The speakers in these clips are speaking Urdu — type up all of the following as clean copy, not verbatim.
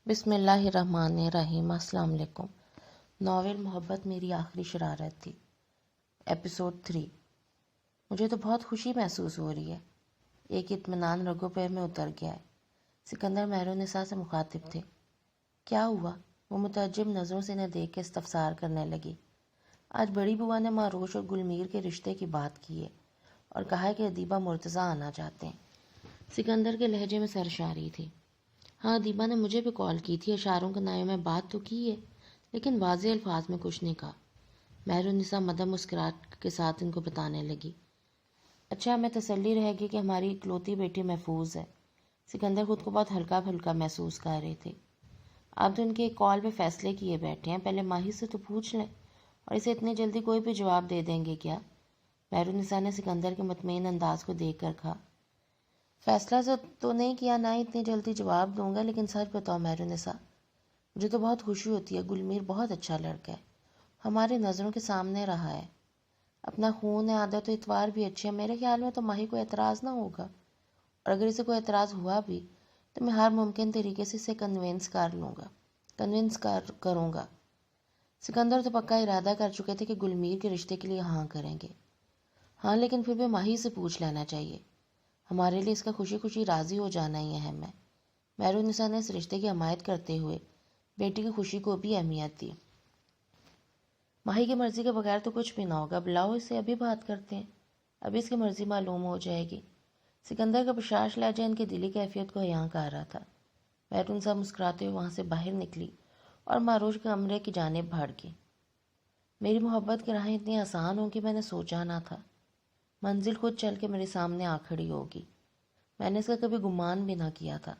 بسم اللہ الرحمن الرحیم۔ السلام علیکم۔ ناول محبت میری آخری شرارت تھی، ایپیسوڈ 3۔ مجھے تو بہت خوشی محسوس ہو رہی ہے، ایک اطمینان رگوں پہ میں اتر گیا ہے۔ سکندر مہرالنساء سے مخاطب تھے۔ کیا ہوا؟ وہ متعجب نظروں سے انہیں دیکھ کے استفسار کرنے لگی۔ آج بڑی بوا نے معروش اور گلمیر کے رشتے کی بات کی ہے اور کہا ہے کہ ادیبہ مرتضیٰ آنا چاہتے ہیں۔ سکندر کے لہجے میں سرشاری تھی۔ ہاں، ادیبہ نے مجھے بھی کال کی تھی، اشاروں کے نائے میں بات تو کی ہے، لیکن واضح الفاظ میں کچھ نہیں کہا۔ مہرالنساء مدھم مسکراہٹ کے ساتھ ان کو بتانے لگی۔ اچھا، ہمیں تسلی رہے گی کہ ہماری اکلوتی بیٹی محفوظ ہے۔ سکندر خود کو بہت ہلکا پھلکا محسوس کر رہے تھے۔ آپ تو ان کے ایک کال پہ فیصلے کیے بیٹھے ہیں، پہلے ماہی سے تو پوچھ لیں، اور اسے اتنی جلدی کوئی بھی جواب دے دیں گے کیا؟ مہرالنساء نے سکندر کے مطمئن انداز کو دیکھ کر کہا۔ فیصلہ سے تو نہیں کیا، نہ ہی اتنی جلدی جواب دوں گا، لیکن سچ بتاؤ مہرالنساء، مجھے تو بہت خوشی ہوتی ہے۔ گلمیر بہت اچھا لڑکا ہے، ہماری نظروں کے سامنے رہا ہے، اپنا خون ہے، عادت و اتوار بھی اچھے ہیں۔ میرے خیال میں تو ماہی کو اعتراض نہ ہوگا، اور اگر اسے کوئی اعتراض ہوا بھی تو میں ہر ممکن طریقے سے اسے کنونس کروں گا۔ سکندر تو پکا ارادہ کر چکے تھے کہ گلمیر کے رشتے کے لیے ہاں کریں گے۔ ہاں، لیکن پھر بھی ماہی سے پوچھ لینا چاہیے، ہمارے لیے اس کا خوشی خوشی راضی ہو جانا ہی اہم ہے۔ مہرالنساء نے اس رشتے کی حمایت کرتے ہوئے بیٹی کی خوشی کو بھی اہمیت دی۔ ماہی کی مرضی کے بغیر تو کچھ بھی نہ ہوگا، بلاؤ اسے، ابھی بات کرتے ہیں، ابھی اس کی مرضی معلوم ہو جائے گی۔ سکندر کا بشاش لہجہ ان کی دلی کیفیت کو عیاں کر رہا تھا۔ مہرالنساء مسکراتے ہوئے وہاں سے باہر نکلی اور معروش کے کمرے کی جانب بڑھ گئی۔ میری محبت کی راہیں اتنی آسان ہوگی میں نے سوچا نہ تھا، منزل خود چل کے میرے سامنے آ کھڑی ہوگی، میں نے اس کا کبھی گمان بھی نہ کیا تھا۔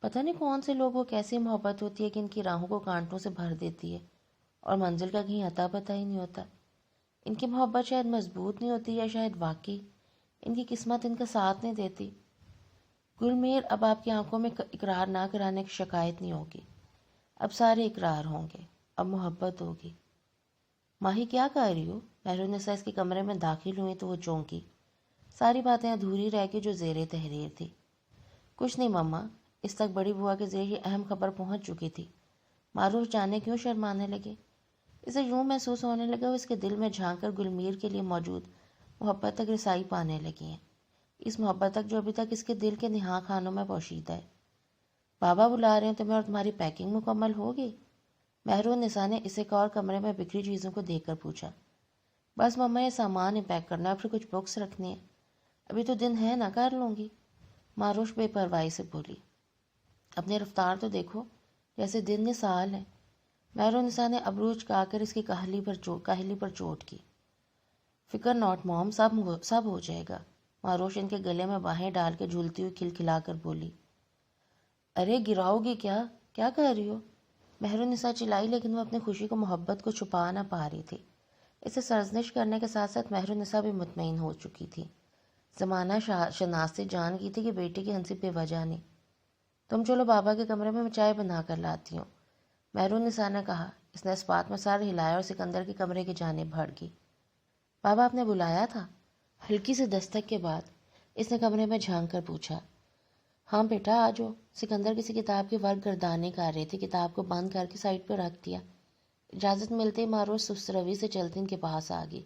پتہ نہیں کون سے لوگوں کو کیسی محبت ہوتی ہے کہ ان کی راہوں کو کانٹوں سے بھر دیتی ہے اور منزل کا کہیں اتا پتہ ہی نہیں ہوتا۔ ان کی محبت شاید مضبوط نہیں ہوتی، یا شاید واقعی ان کی قسمت ان کا ساتھ نہیں دیتی۔ گلمیر، اب آپ کی آنکھوں میں اقرار نہ کرانے کی شکایت نہیں ہوگی، اب سارے اقرار ہوں گے، اب محبت ہوگی۔ ماہی، کیا کہہ رہی ہو؟ مہرالنساء اس کے کمرے میں داخل ہوئی تو وہ چونکی۔ ساری باتیں ادھوری رہ گئی جو زیر تحریر تھی۔ کچھ نہیں مما، اس تک بڑی بوا کے ذریعے اہم خبر پہنچ چکی تھی۔ معروف جانے کیوں شرمانے لگے؟ اسے یوں محسوس ہونے لگا وہ اس کے دل میں جھانک کر گلمیر کے لیے موجود محبت تک رسائی پانے لگی ہیں، اس محبت تک جو ابھی تک اس کے دل کے نہاں خانوں میں پوشیدہ ہے۔ بابا بلا رہے ہیں تمہیں اور تمہاری پیکنگ مکمل ہو گئی؟ مہرالنساء نے اسے ایک اور کمرے میں بکھری چیزوں کو دیکھ کر پوچھا۔ بس مما، یہ سامان ہی پیک کرنا ہے، پھر کچھ بکس رکھنی ہے، ابھی تو دن ہے نا، کر لوں گی، معروش بے پرواہی سے بولی۔ اپنی رفتار تو دیکھو، جیسے دن نے سال ہے۔ مہرالنساء نے ابرو چکا کر اس کی کاہلی پر چوٹ کی۔ فکر ناٹ موم، سب ہو جائے گا، معروش ان کے گلے میں باہیں ڈال کے جھولتی ہوئی کھلکھلا کر بولی۔ ارے گراؤ گی کیا کہہ رہی ہو؟ مہرالنساء چلائی، لیکن وہ اپنی خوشی کو محبت کو چھپا نہ پا رہی تھی۔ اسے سرزنش کرنے کے ساتھ ساتھ مہرالنساء بھی مطمئن ہو چکی تھی۔ زمانہ شناس سے جان کی تھی کہ بیٹی کی ہنسی بے وجہ نہیں۔ تم چلو بابا کے کمرے میں چائے بنا کر لاتی ہوں، مہرالنساء نے کہا۔ اس نے اس بات میں سر ہلایا اور سکندر کے کمرے کی جانب بڑھ گئی۔ بابا، آپ نے بلایا تھا؟ ہلکی سی دستک کے بعد اس نے کمرے میں جھانک کر پوچھا۔ ہاں بیٹا، آ جاؤ۔ سکندر کسی کتاب کی ورق گردانے کر رہے تھے، کتاب کو بند کر کے سائڈ پہ رکھ دیا۔ اجازت ملتے ہی معروف سست روی سے چلتی ان کے پاس آ گئی۔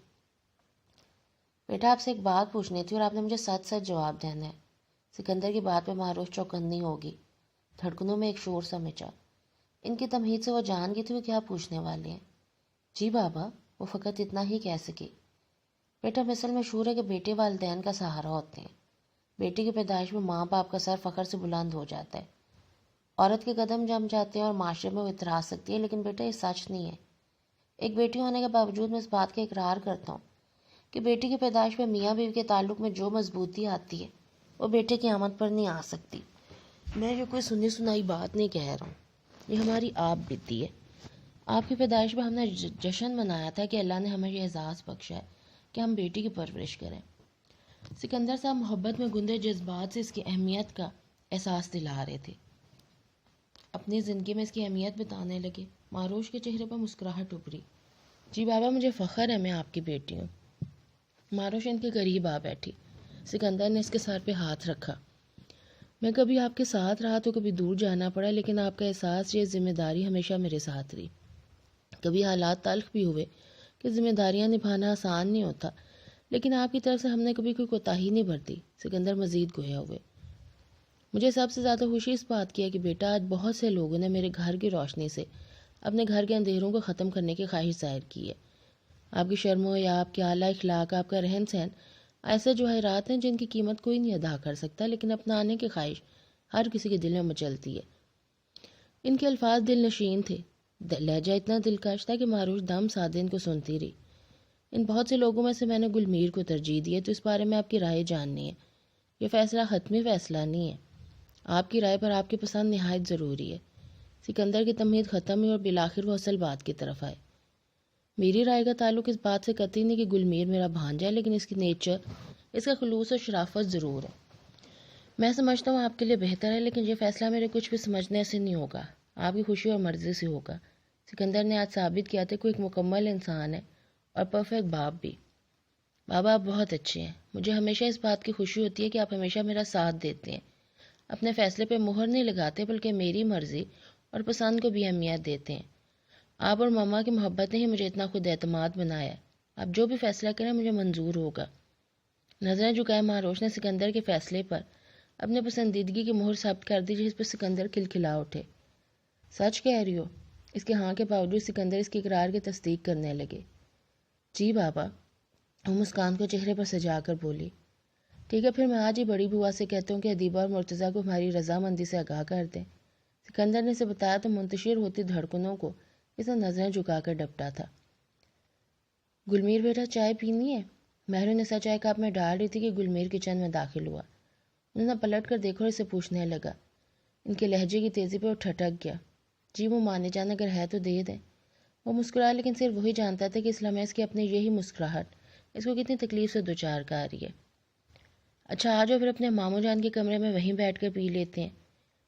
بیٹا، آپ سے ایک بات پوچھنی تھی اور آپ نے مجھے سچ سچ جواب دینا ہے۔ سکندر کی بات پہ معروف چوکندی ہوگی، دھڑکنوں میں ایک شور سا مچا۔ ان کی تمہید سے وہ جان گئی تھی وہ کیا پوچھنے والے ہیں۔ جی بابا، وہ فقط اتنا ہی کہہ سکی۔ بیٹا، مثل مشہور ہے کہ بیٹے والدین کا سہارا ہوتے ہیں۔ بیٹی کی پیدائش میں ماں باپ کا سر فخر سے بلند ہو جاتا ہے، عورت کے قدم جم جاتے ہیں اور معاشرے میں وہ اترا سکتی ہے، لیکن بیٹا یہ سچ نہیں ہے۔ ایک بیٹی ہونے کے باوجود میں اس بات کا اقرار کرتا ہوں کہ بیٹی کی پیدائش میں میاں بیوی کے تعلق میں جو مضبوطی آتی ہے وہ بیٹے کی آمد پر نہیں آ سکتی۔ میں یہ کوئی سنی سنائی بات نہیں کہہ رہا ہوں، یہ ہماری آپ بیتی ہے۔ آپ کی پیدائش میں ہم نے جشن منایا تھا کہ اللہ نے ہمیں یہ اعزاز بخشا ہے کہ ہم بیٹی کی پرورش کریں۔ سکندر صاحب محبت میں گندے جذبات سے اس کی اہمیت کا احساس دلا رہے تھے، اپنی زندگی میں اس کی اہمیت بتانے لگے۔ معروش کے چہرے پر مسکراہٹ ابھری۔ جی بابا، مجھے فخر ہے میں آپ کی بیٹی ہوں۔ معروش ان کے قریب آ بیٹھی۔ سکندر نے اس کے سر پہ ہاتھ رکھا۔ میں کبھی آپ کے ساتھ رہا تو کبھی دور جانا پڑا، لیکن آپ کا احساس، یہ ذمہ داری ہمیشہ میرے ساتھ رہی۔ کبھی حالات تلخ بھی ہوئے کہ ذمہ داریاں نبھانا آسان نہیں ہوتا، لیکن آپ کی طرف سے ہم نے کبھی کوئی کوتاہی نہیں برتی۔ سکندر مزید گویا ہوئے۔ مجھے سب سے زیادہ خوشی اس بات کی ہے کہ بیٹا، آج بہت سے لوگوں نے میرے گھر کی روشنی سے اپنے گھر کے اندھیروں کو ختم کرنے کی خواہش ظاہر کی ہے۔ آپ کی شرم و یا آپ کے اعلیٰ اخلاق، آپ کا رہن سہن ایسے جوہرات ہیں جن کی قیمت کوئی نہیں ادا کر سکتا، لیکن اپنانے کی خواہش ہر کسی کے دل میں مچلتی ہے۔ ان کے الفاظ دل نشین تھے، لہجہ اتنا دلکش تھا کہ معروش دم سادے ان کو سنتی رہی۔ ان بہت سے لوگوں میں سے میں نے گلمیر کو ترجیح دی ہے، تو اس بارے میں آپ کی رائے جاننی ہے۔ یہ فیصلہ حتمی فیصلہ نہیں ہے، آپ کی رائے پر آپ کی پسند نہایت ضروری ہے۔ سکندر کی تمہید ختم ہوئی اور بالآخر وہ اصل بات کی طرف آئے۔ میری رائے کا تعلق اس بات سے قطعی نہیں کہ گلمیر میرا بھانجا ہے، لیکن اس کی نیچر، اس کا خلوص اور شرافت ضرور ہے۔ میں سمجھتا ہوں آپ کے لیے بہتر ہے، لیکن یہ فیصلہ میرے کچھ بھی سمجھنے سے نہیں ہوگا، آپ کی خوشی اور مرضی سے ہوگا۔ سکندر نے آج ثابت کیا تھا کہ وہ ایک مکمل انسان ہے اور پرفیکٹ باپ بھی۔ بابا، آپ بہت اچھے ہیں۔ مجھے ہمیشہ اس بات کی خوشی ہوتی ہے کہ آپ ہمیشہ میرا ساتھ دیتے ہیں، اپنے فیصلے پہ مہر نہیں لگاتے، بلکہ میری مرضی اور پسند کو بھی اہمیت دیتے ہیں۔ آپ اور ماما کی محبت نے ہی مجھے اتنا خود اعتماد بنایا ہے۔ آپ جو بھی فیصلہ کریں مجھے منظور ہوگا۔ نظریں جھکائے ماروش نے سکندر کے فیصلے پر اپنے پسندیدگی کی مہر ثابت کر دی، جس پر سکندر کھلکھلا اٹھے۔ سچ کہہ رہی ہو؟ اس کے ہاں کے باوجود سکندر اس کی اقرار کی تصدیق کرنے لگے۔ جی بابا، وہ مسکان کو چہرے پر سجا کر بولی۔ ٹھیک ہے، پھر میں آج ہی بڑی بوا سے کہتا ہوں کہ ادیبہ اور مرتضیٰ کو ہماری رضامندی سے آگاہ کر دیں۔ سکندر نے اسے بتایا تو منتشر ہوتی دھڑکنوں کو اس نے نظریں جھکا کر ڈپٹا تھا۔ گلمیر بیٹا، چائے پینی ہے؟ مہرالنساء چائے کپ میں ڈال رہی تھی کہ گلمیر کچن میں داخل ہوا۔ انہوں نے پلٹ کر دیکھا اور اسے پوچھنے لگا۔ ان کے لہجے کی تیزی پہ وہ ٹھٹک گیا۔ جی وہ مانے جان، اگر ہے تو دے دیں۔ وہ مسکرایا، لیکن صرف وہی جانتا تھا کہ اس لمحے اس کی اپنی یہی مسکراہٹ اس کو کتنی تکلیف سے دوچار کر رہی ہے۔ اچھا آ جاؤ، پھر اپنے ماموں جان کے کمرے میں وہیں بیٹھ کر پی لیتے ہیں۔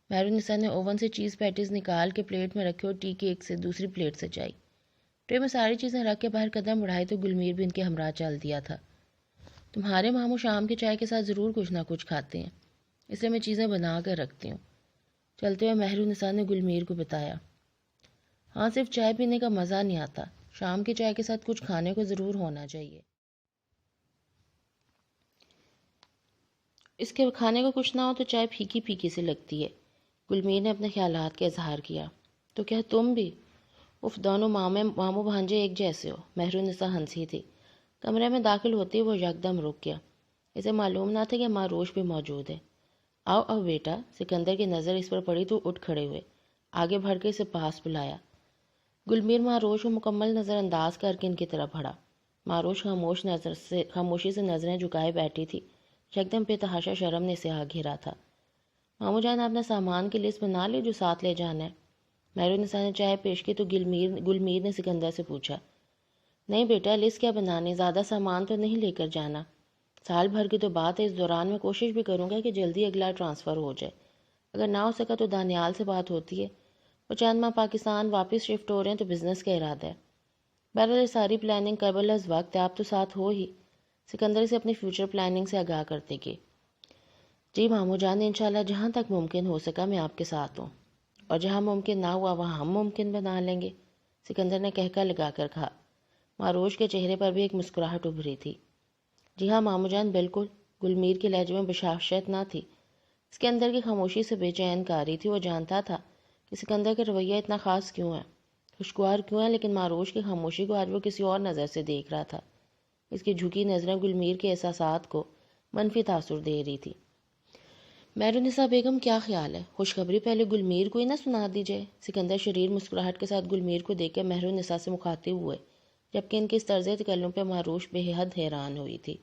مہرالنساء نے اوون سے چیز پیٹیز نکال کے پلیٹ میں رکھے اور ٹی کی ایک سے دوسری پلیٹ سجائی۔ ٹرے میں ساری چیزیں رکھ کے باہر قدم بڑھائے تو گلمیر بھی ان کے ہمراہ چل دیا تھا۔ تمہارے ماموں شام کے چائے کے ساتھ ضرور کچھ نہ کچھ کھاتے ہیں، اس لیے میں چیزیں بنا کر رکھتی ہوں۔ چلتے ہوئے مہرالنساء نے گلمیر کو بتایا۔ ہاں، صرف چائے پینے کا مزہ نہیں آتا، شام کی چائے کے ساتھ کچھ کھانے کو ضرور ہونا چاہیے۔ اس کے کھانے کو کچھ نہ ہو تو چائے پھیکی پھیکی سی لگتی ہے۔ گلمیر نے اپنے خیالات کا اظہار کیا۔ تو کیا تم بھی؟ اف، دونوں ماموں بھانجے ایک جیسے ہو۔ مہرالنساء ہنسی تھی۔ کمرے میں داخل ہوتے وہ یکدم رک گیا۔ اسے معلوم نہ تھا کہ ماروش بھی موجود ہے۔ آؤ آؤ بیٹا۔ سکندر کی نظر اس پر پڑی تو اٹھ کھڑے ہوئے، آگے بڑھ کے اسے پاس بلایا۔ گلمیر ماروش کو مکمل نظر انداز کر کے ان کی طرف بڑھا۔ ماروش خاموشی سے نظریں جھکائے بیٹھی تھی۔ یکدم بے تحاشا شرم نے اسے آ گھیرا تھا۔ ماموں جان، آپ نے سامان کی لسٹ بنا لی جو ساتھ لے جانا ہے؟ مہرالنساء نے چائے پیش کی تو گلمیر نے سکندر سے پوچھا۔ نہیں بیٹا، لسٹ کیا بنانی، زیادہ سامان تو نہیں لے کر جانا۔ سال بھر کی تو بات ہے، اس دوران میں کوشش بھی کروں گا کہ جلدی اگلا ٹرانسفر ہو جائے۔ اگر نہ ہو سکا تو دانیال سے بات ہوتی ہے، وہ چند ماہ پاکستان واپس شفٹ ہو رہے ہیں تو بزنس کا ارادہ ہے۔ بہرحال ساری پلاننگ قبل از وقت ہے، آپ تو ساتھ ہو ہی۔ سکندر سے اپنی فیوچر پلاننگ سے آگاہ کرتے گئے۔ جی ماموں جان، انشاءاللہ جہاں تک ممکن ہو سکا میں آپ کے ساتھ ہوں، اور جہاں ممکن نہ ہوا وہاں ہم ممکن بنا لیں گے، سکندر نے کہہ کر لگا کر کہا۔ ماروش کے چہرے پر بھی ایک مسکراہٹ ابھری تھی۔ جی ہاں ماموں جان، بالکل۔ گلمیر کے لہجے میں بشاشت نہ تھی، اس کے اندر کی خاموشی سے بے چین کاری تھی۔ وہ جانتا تھا کہ سکندر کا رویہ اتنا خاص کیوں ہے، خوشگوار کیوں ہے، لیکن ماروش کی خاموشی کو آج وہ کسی اور نظر سے دیکھ رہا تھا۔ اس کی جھکی نظریں گلمیر کے احساسات کو منفی تاثر دے رہی تھی۔ مہرالنساء بیگم، کیا خیال ہے، خوشخبری پہلے گلمیر کو ہی نہ سنا دی جائے؟ سکندر شریر مسکراہٹ کے ساتھ گلمیر کو دیکھ کے مہرالنساء سے مخاطب ہوئے، جبکہ ان کے اس طرز تکلم پہ ماروش بے حد حیران ہوئی تھی۔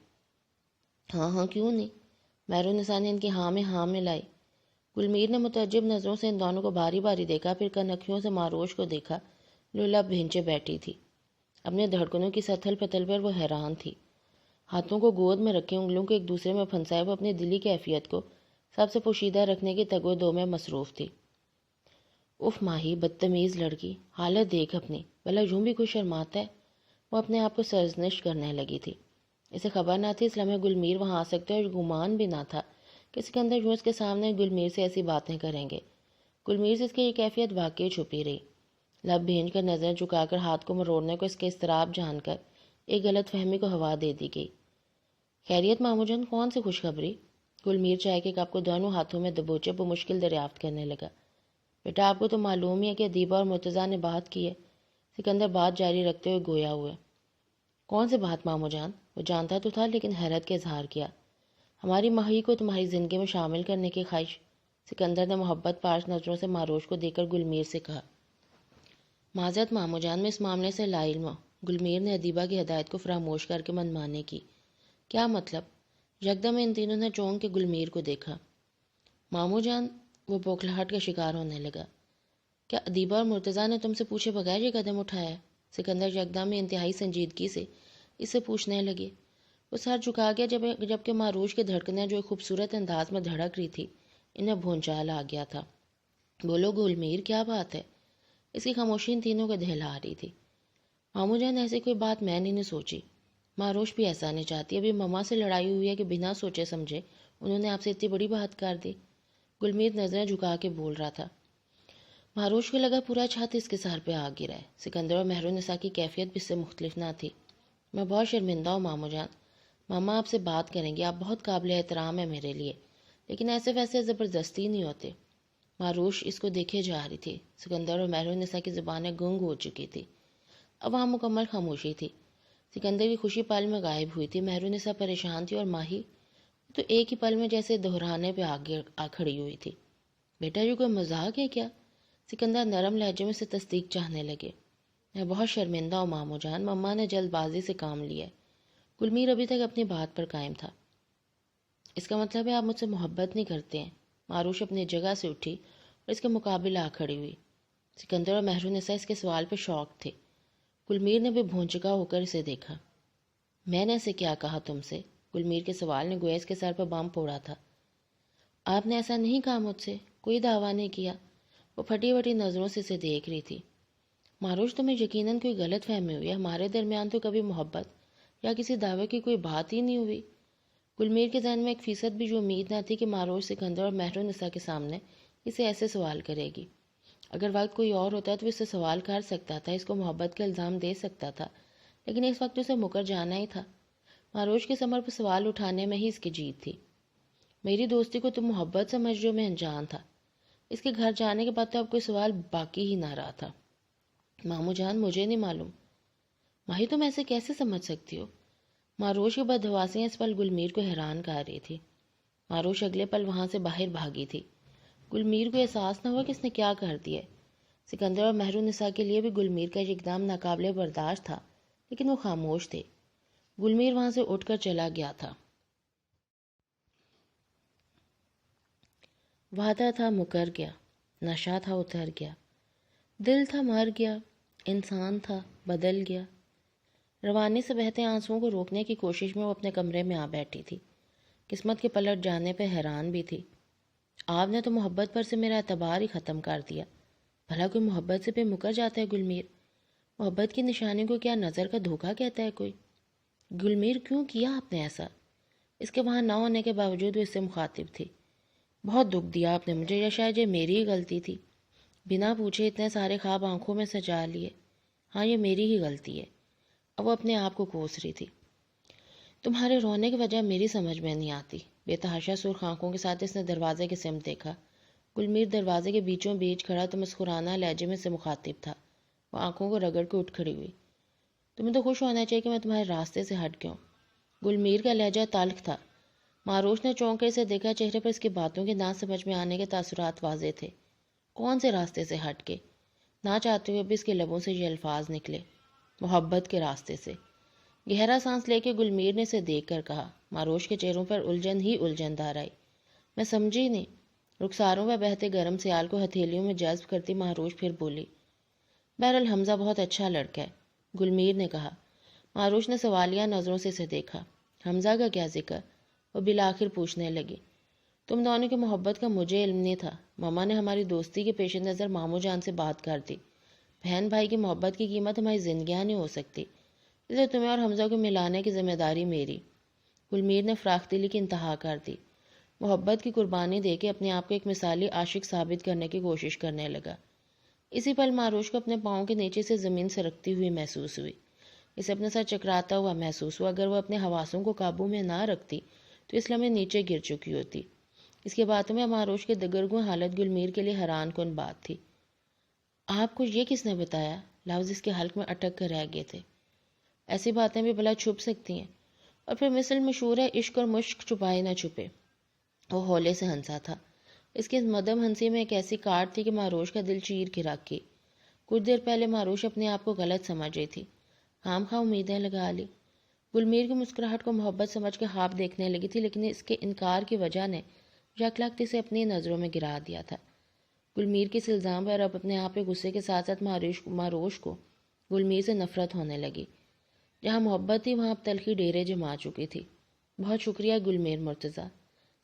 ہاں ہاں، کیوں نہیں؟ مہرالنساء نے ان کی ہاں میں ہاں ملائی۔ گلمیر نے متعجب نظروں سے ان دونوں کو باری باری دیکھا، پھر کنکھیوں سے ماروش کو دیکھا، لولب بھینچے بیٹھی تھی۔ اپنے دھڑکنوں کی ستھل پتل پر وہ حیران تھی۔ ہاتھوں کو گود میں رکھے، انگلیوں کو ایک دوسرے میں پھنسائے وہ اپنی دلی کیفیت کو سب سے پوشیدہ رکھنے کی تگ و دو میں مصروف تھی۔ اف ماہی، بدتمیز لڑکی، حالت دیکھ اپنی، بھلا یوں بھی کوئی شرماتا ہے؟ وہ اپنے آپ کو سرزنش کرنے لگی تھی۔ اسے خبر نہ تھی اس لمحے گلمیر وہاں آ سکتے اور گمان بھی نہ تھا کہ سکندر یوں اس کے سامنے گلمیر سے ایسی باتیں کریں گے۔ گلمیر سے اس کی یہ کیفیت واقعی چھپی رہی۔ لب بھینج کر نظر جھکا کر ہاتھ کو مروڑنے کو اس کے اضطراب جان کر ایک غلط فہمی کو ہوا دے دی گئی۔ خیریت ماموں جان، کون سی خوشخبری؟ گلمیر چائے کے کپ کو دونوں ہاتھوں میں دبوچے بمشکل دریافت کرنے لگا۔ بیٹا، آپ کو تو معلوم ہی ہے کہ ادیبہ اور مرتضیٰ نے بات کی ہے۔ سکندر بات جاری رکھتے ہوئے گویا ہوئے۔ کون سی بات ماموں جان؟ وہ جانتا تو تھا لیکن حیرت کا اظہار کیا۔ ہماری ماہی کو تمہاری زندگی میں شامل کرنے کی خواہش۔ سکندر نے محبت پارس نظروں سے معروش کو دیکھ کر گلمیر سے کہا۔ معذرت ماموں جان، میں اس معاملے سے لا علم ہوں۔ گلمیر نے ادیبہ کی ہدایت کو فراموش کر کے منمانے کی۔ کیا مطلب؟ یکدم ان تینوں نے چونک کے گلمیر کو دیکھا۔ ماموں جان، وہ بوکھلاہٹ کا شکار ہونے لگا۔ کیا ادیبہ اور مرتضیٰ نے تم سے پوچھے بغیر یہ قدم اٹھایا ہے؟ سکندر یکدم میں انتہائی سنجیدگی سے اس سے پوچھنے لگے۔ وہ سر جھکا گیا جبکہ معروش کی دھڑکنیں جو ایک خوبصورت انداز میں دھڑک رہی تھی انہیں بھونچال آ گیا تھا۔ بولو گلمیر، کیا بات ہے؟ اس کی خاموشی ان تینوں کو دہلا رہی تھی۔ ماموں جان، ایسی کوئی بات میں نے نہیں سوچی۔ معروش بھی ایسا نہیں چاہتی۔ ابھی مما سے لڑائی ہوئی ہے کہ بنا سوچے سمجھے انہوں نے آپ سے اتنی بڑی بات کر دی۔ گلمیر نظریں جھکا کے بول رہا تھا۔ معروش کو لگا پورا چھت اس کے سر پہ آ گرا ہے۔ سکندر اور مہرالنساء کی کیفیت بھی اس سے مختلف نہ تھی۔ میں بہت شرمندہ ہوں ماموں جان۔ ماما آپ سے بات کریں گی، آپ بہت قابل احترام ہیں میرے لیے، لیکن ایسے ویسے زبردستی نہیں ہوتے۔ معروش اس کو دیکھے جا رہی تھی۔ سکندر اور مہرالنساء کی زبانیں گنگ ہو چکی تھی۔ اب وہاں مکمل خاموشی تھی۔ سکندر کی خوشی پل میں غائب ہوئی تھی، مہرالنساء پریشان تھی اور ماہی تو ایک ہی پل میں جیسے دہرانے پہ آ کھڑی ہوئی تھی۔ بیٹا، یہ کوئی مذاق ہے کیا؟ سکندر نرم لہجے میں سے تصدیق چاہنے لگے۔ میں بہت شرمندہ ہوں ماموں جان، مما نے جلد بازی سے کام لیا ہے۔ گلمیر ابھی تک اپنی بات پر قائم تھا۔ اس کا مطلب ہے آپ مجھ سے محبت نہیں کرتے ہیں؟ معروش اپنی جگہ سے اٹھی اور اس کے مقابل آ کھڑی ہوئی۔ سکندر اور مہرالنساء اس کے سوال پہ شوق تھے۔ گلمیر نے بھی بھونچکا ہو کر اسے دیکھا۔ میں نے ایسے کیا کہا تم سے؟ گلمیر کے سوال نے گویا اس کے سر پر بم پھوڑا تھا۔ آپ نے ایسا نہیں کہا مجھ سے، کوئی دعویٰ نہیں کیا۔ وہ پھٹی پھٹی نظروں سے اسے دیکھ رہی تھی۔ معروش، تمہیں یقیناً کوئی غلط فہمی ہوئی ہے، ہمارے درمیان تو کبھی محبت یا کسی دعوے کی کوئی بات ہی نہیں ہوئی۔ گلمیر کے ذہن میں 1% بھی جو امید نہ تھی کہ معروش سکندر اور مہرالنساء کے سامنے اسے ایسے سوال کرے گی۔ اگر وقت کوئی اور ہوتا تو وہ اس سے سوال کر سکتا تھا، اس کو محبت کا الزام دے سکتا تھا، لیکن اس وقت اسے مکر جانا ہی تھا۔ معروش کے ثمر پر سوال اٹھانے میں ہی اس کی جیت تھی۔ میری دوستی کو تم محبت سمجھ جو میں انجان تھا۔ اس کے گھر جانے کے بعد تو اب کوئی سوال باقی ہی نہ رہا تھا۔ ماموں جان، مجھے نہیں معلوم۔ ماہی، تم ایسے کیسے سمجھ سکتی ہو؟ معروش کی بدحواسیاں اس پل گلمیر کو حیران کر رہی تھی۔ معروش اگلے پل وہاں سے باہر بھاگی تھی۔ گلمیر کو احساس نہ ہوا کہ اس نے کیا کر دیا۔ سکندر اور مہرالنساء کے لیے بھی گلمیر کا یہ اقدام ناقابل برداشت تھا، لیکن وہ خاموش تھے۔ گلمیر وہاں سے اٹھ کر چلا گیا تھا۔ وعدہ تھا مکر گیا، نشہ تھا اتر گیا، دل تھا مر گیا، انسان تھا بدل گیا۔ روانی سے بہتے آنسوؤں کو روکنے کی کوشش میں وہ اپنے کمرے میں آ بیٹھی تھی۔ قسمت کے پلٹ جانے پہ حیران بھی تھی۔ آپ نے تو محبت پر سے میرا اعتبار ہی ختم کر دیا۔ بھلا کوئی محبت سے پہ مکر جاتا ہے گلمیر؟ محبت کی نشانی کو کیا نظر کا دھوکہ کہتا ہے کوئی؟ گلمیر، کیوں کیا آپ نے ایسا؟ اس کے وہاں نہ ہونے کے باوجود وہ اس سے مخاطب تھی۔ بہت دکھ دیا آپ نے مجھے، یا شاید یہ میری ہی غلطی تھی۔ بنا پوچھے اتنے سارے خواب آنکھوں میں سجا لیے۔ ہاں، یہ میری ہی غلطی ہے۔ اب وہ اپنے آپ کو کوس رہی تھی۔ تمہارے رونے کی وجہ میری سمجھ میں نہیں آتی۔ بے تحاشا سرخ آنکھوں کے ساتھ اس نے دروازے کی سمت دیکھا۔ گلمیر دروازے کے بیچوں بیچ کھڑا تو مسکرانہ لہجے میں سے مخاطب تھا۔ وہ آنکھوں کو رگڑ کے اٹھ کھڑی ہوئی۔ تمہیں تو خوش ہونا چاہیے کہ میں تمہارے راستے سے ہٹ گیا ہوں۔ گلمیر کا لہجہ تلخ تھا۔ معروش نے چونک کر اسے دیکھا۔ چہرے پر اس کی باتوں کے نہ سمجھ میں آنے کے تاثرات واضح تھے۔ کون سے راستے سے ہٹ کے؟ نہ چاہتے ہوئے بھی اس کے لبوں سے یہ الفاظ نکلے۔ محبت کے راستے سے۔ گہرا سانس لے کے گلمیر نے اسے دیکھ کر کہا۔ معروش کے چہروں پر الجھن ہی الجھن دار آئی۔ میں سمجھی نہیں۔ رخساروں میں بہتے گرم سیال کو ہتھیلیوں میں جذب کرتی معروش پھر بولی۔ بہرحال حمزہ بہت اچھا لڑکا ہے، گلمیر نے کہا۔ معروش نے سوالیہ نظروں سے اسے دیکھا۔ حمزہ کا کیا ذکر؟ وہ بالآخر پوچھنے لگی۔ تم دونوں کی محبت کا مجھے علم نہیں تھا۔ ماما نے ہماری دوستی کے پیش نظر ماموں جان سے بات کر دی۔ بہن بھائی کی محبت کی قیمت ہماری زندگیاں نہیں ہو سکتی، اس لیے تمہیں اور حمزہ کو ملانے کی ذمہ داری میری۔ گلمیر نے فراخ دلی کی انتہا کر دی۔ محبت کی قربانی دے کے اپنے آپ کو ایک مثالی عاشق ثابت کرنے کی کوشش کرنے لگا۔ اسی پل معروش کو اپنے پاؤں کے نیچے سے زمین سرکتی ہوئی محسوس ہوئی۔ اسے اپنے ساتھ چکراتا ہوا محسوس ہوا۔ اگر وہ اپنے حواسوں کو قابو میں نہ رکھتی تو اس لمحے نیچے گر چکی ہوتی۔ اس کے باتوں میں معروش کے دگرگوں حالت گلمیر کے لیے حیران کن بات تھی۔ آپ کو یہ کس نے بتایا؟ لفظ اس کے حلق میں اٹک کر رہ گئے تھے۔ ایسی باتیں بھی بھلا چھپ سکتی ہیں؟ اور پھر مثل مشہور ہے، عشق اور مشق چھپائے نہ چھپے۔ وہ ہولے سے ہنسا تھا۔ اس کی مدم ہنسی میں ایک ایسی کاٹ تھی کہ معروش کا دل چیر کے رکھ گئی۔ کچھ دیر پہلے معروش اپنے آپ کو غلط سمجھ رہی تھی، خام خواہ امیدیں لگا لی۔ گلمیر کی مسکراہٹ کو محبت سمجھ کے خواب دیکھنے لگی تھی، لیکن اس کے انکار کی وجہ نے یکلختی سے اپنی نظروں میں گرا دیا تھا۔ گلمیر کے اس الزام پر اب اپنے آپ پہ غصے کے ساتھ ساتھ معروش کو گلمیر سے نفرت ہونے لگی۔ جہاں محبت تھی وہاں اب تلخی ڈیرے جما چکی تھی۔ بہت شکریہ گلمیر مرتضیٰ،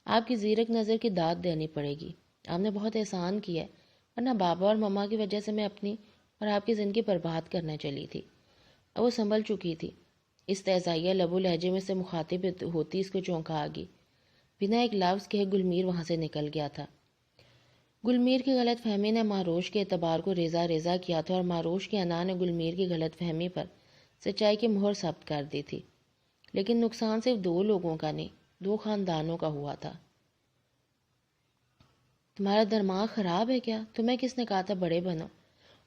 آپ کی زیرک نظر کی داد دینی پڑے گی۔ آپ نے بہت احسان کیا ہے، ورنہ بابا اور مما کی وجہ سے میں اپنی اور آپ کی زندگی برباد کرنے چلی تھی۔ اب وہ سنبھل چکی تھی۔ استہزائیہ لب و لہجے میں سے مخاطب ہوتی اس کو چونکا آگی۔ بنا ایک لفظ کہے گلمیر وہاں سے نکل گیا تھا۔ گلمیر کی غلط فہمی نے معروش کے اعتبار کو ریزہ ریزہ کیا تھا، اور معروش کی انا نے گلمیر کی غلط فہمی پر سچائی کی مہر ثبت کر دی تھی۔ لیکن نقصان صرف دو لوگوں کا نہیں، دو خاندانوں کا ہوا تھا۔ تمہارا دماغ خراب ہے کیا؟ تمہیں کس نے کہا تھا بڑے بنو؟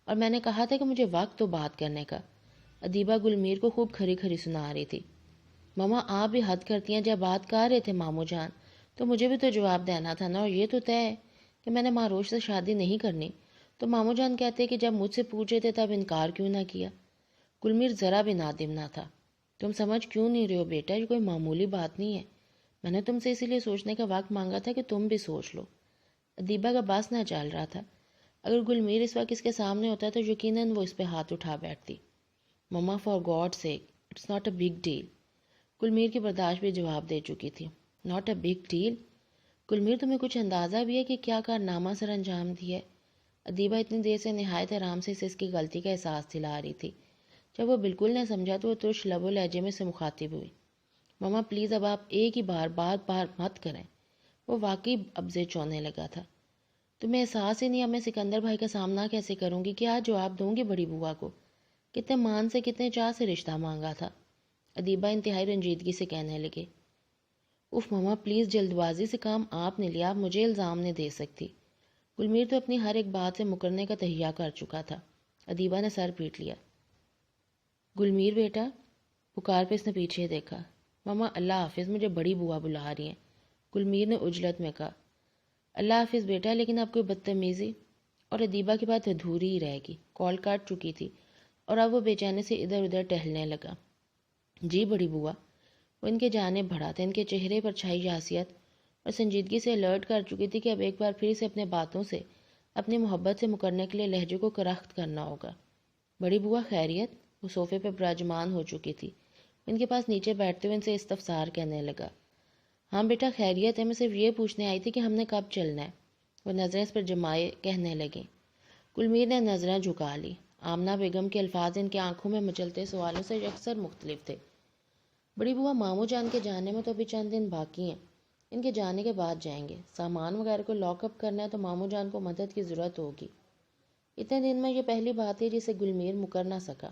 اور میں نے کہا تھا کہ مجھے وقت تو بات کرنے کا۔ ادیبہ گلمیر کو خوب کھری کھری سنا رہی تھی۔ ماما آپ بھی حد کرتی ہیں، جب بات کر رہے تھے ماموں جان تو مجھے بھی تو جواب دینا تھا نا، اور یہ تو طے ہے کہ میں نے معروش سے شادی نہیں کرنی، تو ماموں جان کہتے کہ جب مجھ سے پوچھے تھے تب انکار کیوں نہ کیا؟ گلمیر ذرا بھی نادم نہ تھا۔ تم سمجھ کیوں نہیں رہے ہو بیٹا؟ یہ کوئی معمولی بات نہیں ہے۔ میں نے تم سے اسی لیے سوچنے کا وقت مانگا تھا کہ تم بھی سوچ لو۔ ادیبہ کا بس نہ چل رہا تھا۔ اگر گلمیر اس وقت اس کے سامنے ہوتا تو یقیناً وہ اس پہ ہاتھ اٹھا بیٹھتی۔ Mama for God sake it's not a big deal. Gulmir کی برداشت بھی جواب دے چکی تھی۔ Not a big deal? Gulmir تمہیں کچھ اندازہ بھی ہے کہ کیا کارنامہ سر انجام دیا ہے؟ ادیبہ اتنی دیر سے نہایت آرام سے اسے اس کی غلطی کا احساس دلا رہی تھی۔ جب وہ بالکل نہ سمجھا تو وہ ترش لب و لہجے میں سے مخاطب ہوئی۔ مما پلیز اب آپ ایک ہی بار بار مت کریں۔ وہ واقعی ابزے چونے لگا تھا۔ تمہیں احساس ہی نہیں اب میں سکندر بھائی کا سامنا کیسے کروں گی؟ کیا جواب دوں گی بڑی بوا کو؟ کتنے مان سے کتنے چاہ سے رشتہ مانگا تھا؟ ادیبہ انتہائی رنجیدگی سے کہنے لگے۔ اف مما پلیز، جلد بازی سے کام آپ نے لیا، آپ مجھے الزام نہیں دے سکتی۔ گلمیر تو اپنی ہر ایک بات سے مکرنے کا تہیہ کر چکا تھا۔ ادیبہ نے سر پیٹ لیا۔ گلمیر بیٹا، پکار پہ اس نے پیچھے دیکھا۔ مما اللہ حافظ، مجھے بڑی بوا بلا رہی ہیں، گلمیر نے عجلت میں کہا۔ اللہ حافظ بیٹا، لیکن اب کوئی بدتمیزی؟ اور ادیبہ کی بات ادھوری ہی رہے گی۔ کال کاٹ چکی تھی اور اب وہ بے چینی سے ادھر ادھر ٹہلنے لگا۔ جی بڑی بوا۔ وہ ان کے جانب بڑھا تھا۔ ان کے چہرے پر چھائی یاسیت اور سنجیدگی سے الرٹ کر چکی تھی کہ اب ایک بار پھر سے اپنے باتوں سے، اپنی محبت سے مکرنے کے لیے لہجے کو کرخت کرنا ہوگا۔ بڑی بوا خیریت؟ وہ صوفے پہ براجمان ہو چکی تھی۔ ان کے پاس نیچے بیٹھتے ہوئے ان سے استفسار کہنے لگا۔ ہاں بیٹا خیریت ہے، میں صرف یہ پوچھنے آئی تھی کہ ہم نے کب چلنا ہے؟ وہ نظریں اس پر جمائے کہنے لگیں۔ گلمیر نے نظریں جھکا لی۔ آمنہ بیگم کے الفاظ ان کی آنکھوں میں مچلتے سوالوں سے یکسر مختلف تھے۔ بڑی بوا ماموں جان کے جانے میں تو ابھی چند دن باقی ہیں، ان کے جانے کے بعد جائیں گے۔ سامان وغیرہ کو لاک اپ کرنا ہے تو ماموں جان کو مدد کی ضرورت ہوگی۔ اتنے دن میں یہ پہلی بات ہے جسے گلمیر مکر نہ سکا۔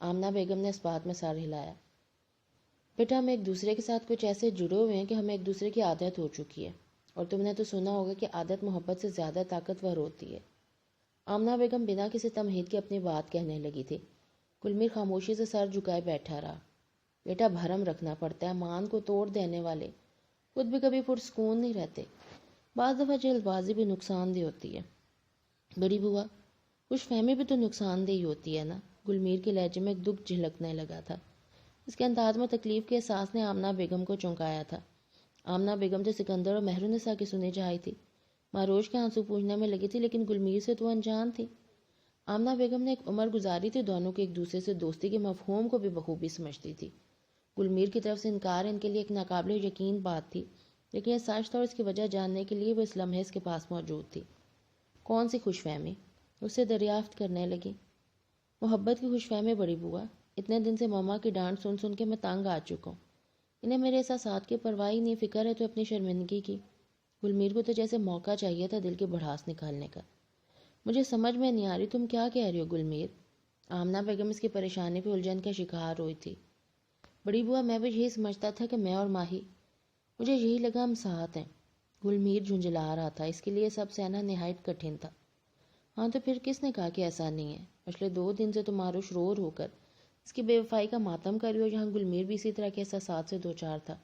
آمنہ بیگم نے اس بات میں سر ہلایا۔ بیٹا ہم ایک دوسرے کے ساتھ کچھ ایسے جڑے ہوئے ہیں کہ ہمیں ایک دوسرے کی عادت ہو چکی ہے، اور تم نے تو سنا ہوگا کہ عادت محبت سے زیادہ طاقتور ہوتی ہے۔ آمنہ بیگم بنا کسی تمہید کے اپنی بات کہنے لگی تھی۔ گلمیر خاموشی سے سر جھکائے بیٹھا رہا۔ بیٹا بھرم رکھنا پڑتا ہے، مان کو توڑ دینے والے خود بھی کبھی پرسکون نہیں رہتے۔ بعض دفعہ جلد بازی بھی نقصان دہ ہوتی ہے۔ بڑی بوا خوش فہمی بھی تو نقصان دہ ہوتی ہے نا؟ گلمیر کے لہجے میں ایک دکھ جھلکنے لگا تھا۔ اس کے انداز میں تکلیف کے احساس نے آمنہ بیگم کو چونکایا تھا۔ آمنہ بیگم جو سکندر اور مہرالنساء کی سنی جائی تھی، معروش کے آنسو پوچھنے میں لگی تھی، لیکن گلمیر سے تو انجان تھی۔ آمنہ بیگم نے ایک عمر گزاری تھی، دونوں کے ایک دوسرے سے دوستی کے مفہوم کو بھی بخوبی سمجھتی تھی۔ گلمیر کی طرف سے انکار ان کے لیے ایک ناقابل یقین بات تھی، لیکن یہ سچ تھا اور اس کی وجہ جاننے کے لیے وہ اس لمحے اس کے پاس موجود تھی۔ کون سی خوش فہمی؟ اس سے دریافت کرنے لگی۔ محبت کی خوش فہمی بڑی بوا۔ اتنے دن سے مما کی ڈانٹ سن سن کے میں تنگ آ چکا ہوں۔ انہیں میرے احساسات کی پرواہ نہیں، فکر ہے تو اپنی شرمندگی کی۔ گلمیر کو تو جیسے موقع چاہیے تھا دل کی بڑھاس نکالنے کا۔ مجھے سمجھ میں نہیں آ رہی تم کیا کہہ رہی ہو گلمیر؟ آمنہ بیگم اس کی پریشانی پہ الجھن کا شکار ہوئی تھی۔ بڑی بوا میں بھی یہی سمجھتا تھا کہ میں اور ماہی، مجھے یہی لگا ہم ساتھ ہیں۔ گلمیر جھنجھلا رہا تھا، اس کے لیے سب سہنا نہایت کٹھن تھا۔ ہاں تو پھر کس نے کہا کہ ایسا نہیں ہے؟ پچھلے 2 دن سے تو ماروش رو کر اس کی بے وفائی کا ماتم کر رہی ہو، جہاں گلمیر بھی اسی طرح کے احساسات سے دوچار تھا۔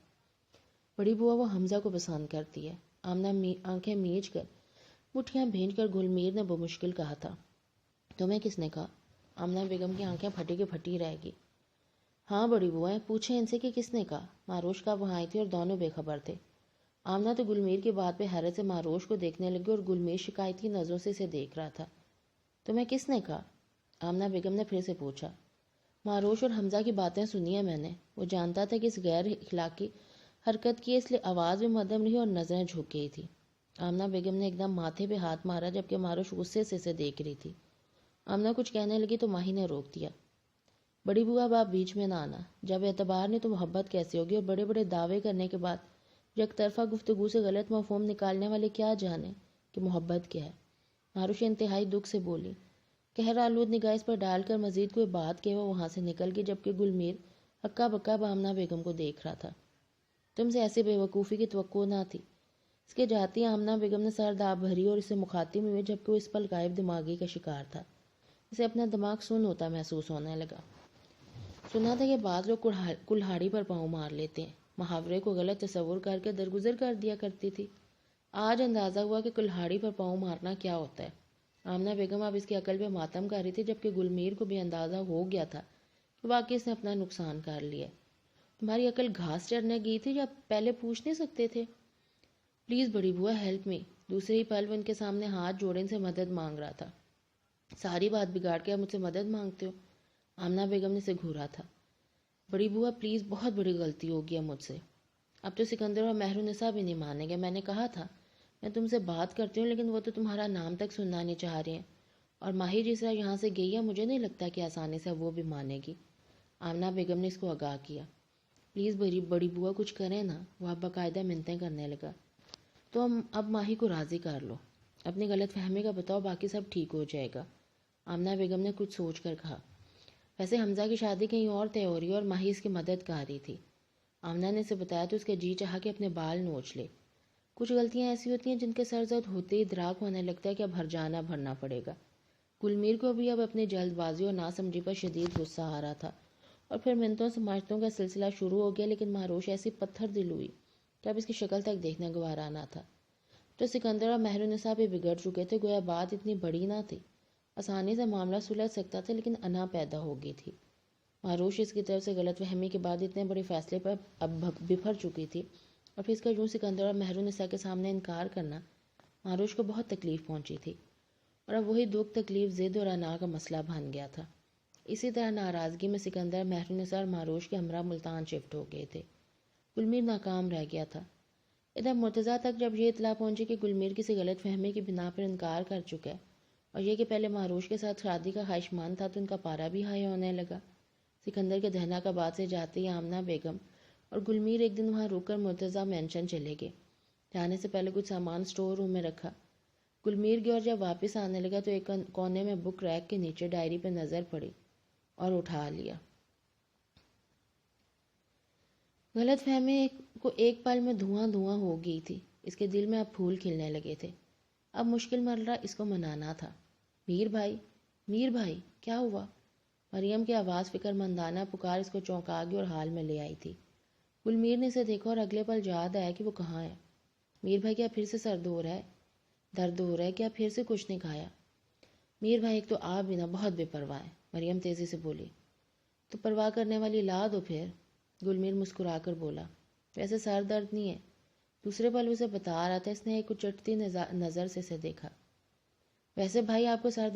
بڑی بوا وہ حمزہ کو پسند کرتی ہے۔ آمنہ آنکھیں میچ کر مٹھیاں بھینج کر گلمیر نے بمشکل کہا تھا۔ تمہیں کس نے کہا؟ آمنہ بیگم کی آنکھیں پھٹی کی پھٹی رہ گی۔ ہاں بڑی بوا، پوچھیں ان سے کہ کس نے کہا۔ ماروش کا وہاں آئی تھی اور دونوں بے خبر تھے۔ آمنہ تو گلمیر کی بات پہ حیرت سے ماروش کو دیکھنے لگی اور گلمیر شکایتی نظروں سے اسے دیکھ رہا تھا۔ تمہیں کس نے کہا؟ آمنہ بیگم نے پھر سے پوچھا۔ ماروش اور حمزہ کی باتیں سنی ہیں میں نے۔ وہ جانتا تھا کہ اس غیر اخلاقی حرکت کی، اس لیے آواز بھی مدھم رہی اور نظریں جھک گئی تھی۔ آمنہ بیگم نے ایک دم ماتھے پہ ہاتھ مارا جبکہ ماروش غصے سے اسے دیکھ رہی تھی۔ آمنہ کچھ کہنے لگی تو ماہی نے روک دیا۔ بڑی بوا اب آپ بیچ میں نہ آنا۔ جب اعتبار نہیں تو محبت کیسے ہوگی؟ اور بڑے بڑے دعوے کرنے کے بعد یک طرفہ گفتگو سے غلط مفہوم نکالنے والے کیا جانے کہ محبت کیا ہے؟ ماروش انتہائی دکھ سے بولی۔ قہر آلود نگاہ اس پر ڈال کر مزید کوئی بات کہ وہ وہاں سے نکل گئی، جبکہ گلمیر ہکا بکا آمنہ بیگم کو دیکھ رہا تھا۔ تم سے ایسی بے وقوفی کی توقع نہ تھی۔ اس کے جاتی آمنہ بیگم نے سر داب بھری اور اسے مخاطب ہوئے، جبکہ وہ اس پل غائب دماغی کا شکار تھا۔ اسے اپنا دماغ سن ہوتا محسوس ہونے لگا۔ سنا تھا کہ بعض لوگ کلہاڑی پر پاؤں مار لیتے ہیں۔ محاورے کو غلط تصور کر کے درگزر کر دیا کرتی تھی۔ آج اندازہ ہوا کہ کلہاڑی پر پاؤں مارنا کیا ہوتا ہے۔ آمنہ بیگم اب اس کی عقل پہ ماتم کر رہی تھی، جبکہ گلمیر کو بھی اندازہ ہو گیا تھا کہ واقعی اس نے اپنا نقصان کر لیا۔ تمہاری عقل گھاس چرنے گئی تھی یا پہلے پوچھ نہیں سکتے تھے؟ پلیز بڑی بوا ہیلپ می۔ دوسرے ہی پل وہ ان کے سامنے ہاتھ جوڑے ان سے مدد مانگ رہا تھا۔ ساری بات بگاڑ کے اب مجھ سے مدد مانگتے ہو؟ آمنہ بیگم نے اسے گھورا تھا۔ بڑی بوا پلیز، بہت بڑی غلطی ہوگی اب مجھ سے۔ اب تو سکندر اور مہر النساء بھی نہیں مانیں گے۔ میں نے کہا تھا میں تم سے بات کرتی ہوں، لیکن وہ تو تمہارا نام تک سننا نہیں چاہ رہے ہیں، اور ماہی جس طرح یہاں سے گئی ہے مجھے نہیں لگتا کہ آسانی سے وہ بھی مانے گی۔ آمنہ بیگم نے اس کو آگاہ کیا۔ پلیز بڑی بوا کچھ کریں نا۔ وہ اب باقاعدہ منتیں کرنے لگا۔ تو اب ماہی کو راضی کر لو، اپنی غلط فہمی کا بتاؤ، باقی سب ٹھیک ہو جائے گا۔ آمنہ بیگم نے کچھ سوچ کر کہا۔ ویسے حمزہ کی شادی کہیں اور طے ہو رہی ہے اور ماہی اس کی مدد کر رہی تھی۔ آمنہ نے اسے بتایا تو اس کے جی چاہا کہ اپنے بال نوچ لے۔ کچھ غلطیاں ایسی ہوتی ہیں جن کے سرزد ہوتے ہی ادراک ہونے لگتا ہے کہ اب ہر جانا بھرنا پڑے گا۔ گلمیر کو بھی اب اپنی جلد بازی اور ناسمجھی پر شدید غصہ آ رہا تھا، اور پھر منتوں سماجتوں کا سلسلہ شروع ہو گیا، لیکن ماروش ایسی پتھر دل ہوئی کہ اب اس کی شکل تک دیکھنا گوارا نہ تھا۔ تو سکندر اور مہر النساء بھی بگڑ چکے تھے، گویا بات اتنی بڑی نہ تھی، آسانی سے معاملہ سلجھ سکتا تھا، لیکن انا پیدا ہو گئی تھی۔ ماروش اس کی طرف سے غلط فہمی کے بعد اتنے بڑے فیصلے پر اب بفر چکی تھی، اور پھر اس کا یوں سکندر اور مہر النساء کے سامنے انکار کرنا ماروش کو بہت تکلیف پہنچی تھی، اور اب وہی دکھ، تکلیف، ضد اور انا کا مسئلہ بن گیا تھا۔ اسی طرح ناراضگی میں سکندر، مہر النساء اور ماروش کے ہمراہ ملتان شفٹ ہو گئے تھے۔ گلمیر ناکام رہ گیا تھا۔ ادھر مرتضیٰ تک جب یہ اطلاع پہنچی کہ گلمیر کسی غلط فہمی کی بنا پر انکار کر چکا ہے، اور یہ کہ پہلے ماروش کے ساتھ شادی کا خواہشمند تھا، تو ان کا پارا بھی ہائی ہونے لگا۔ سکندر کے دہنا کا بات سے جاتے ہی آمنہ بیگم اور گلمیر ایک دن وہاں رک کر مرتضیٰ مینشن چلے گئے۔ جانے سے پہلے کچھ سامان سٹور روم میں رکھا۔ گلمیر گیا اور جب واپس آنے لگا تو ایک کونے میں بک ریک کے نیچے ڈائری پہ نظر پڑی اور اٹھا لیا۔ غلط فہمی کو ایک پل میں دھواں دھواں ہو گئی تھی۔ اس کے دل میں اب پھول کھلنے لگے تھے۔ اب مشکل مرحلہ اس کو منانا تھا۔ میر بھائی کیا ہوا؟ مریم کی آواز فکر مندانہ پکار اس کو چونکا گئی اور حال میں لے آئی تھی۔ گلمیر نے اسے دیکھا اور اگلے پل یاد آیا کہ وہ کہاں ہے۔ میر بھائی کیا پھر سے درد ہو رہا ہے؟ کیا پھر سے کچھ نہیں کھایا؟ میر بھائی ایک تو آپ بھی نہ بہت بے پرواہ ہیں، مریم تیزی سے بولی۔ تو پرواہ کرنے والی لا دو پھر، گلمیر مسکرا کر بولا۔ ویسے سر درد نہیں ہے۔ دوسرے پل اسے بتا رہا تھا، اس نے ایک اچٹتی نظر سے اسے دیکھا۔ ویسے بھائی آپ کو سر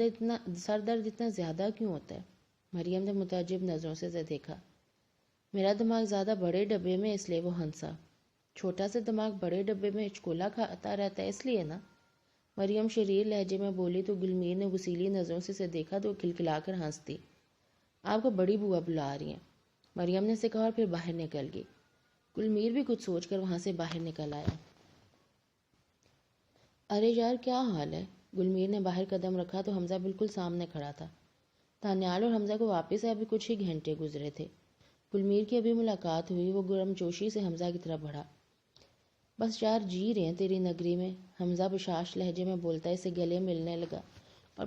درد اتنا زیادہ کیوں ہوتا ہے؟ مریم نے متعجب نظروں سے اسے دیکھا۔ میرا دماغ زیادہ بڑے ڈبے میں، اس لیے وہ ہنسا۔ چھوٹا سا دماغ بڑے ڈبے میں چکولا کھاتا رہتا ہے، اس لیے نا؟ مریم شریر لہجے میں بولی تو گلمیر نے غسیلی نظروں سے اسے دیکھا تو کھلکھلا کر ہنس دی۔ آپ کو بڑی بوا بلا رہی ہیں، مریم نے اسے کہا اور پھر باہر نکل گئی۔ گلمیر بھی کچھ سوچ کر وہاں سے باہر نکل آیا۔ ارے یار کیا حال ہے؟ گلمیر نے باہر قدم رکھا تو حمزہ بالکل سامنے کھڑا تھا۔ دانیال اور حمزہ کو واپس ابھی کچھ ہی گھنٹے گزرے تھے۔ گلمیر کی ابھی ملاقات ہوئی، وہ گرم جوشی سے حمزہ کی طرف بڑھا۔ بس یار جی رہے ہیں تیری نگری میں، حمزہ بشاش لہجے میں بولتا اسے گلے ملنے لگا اور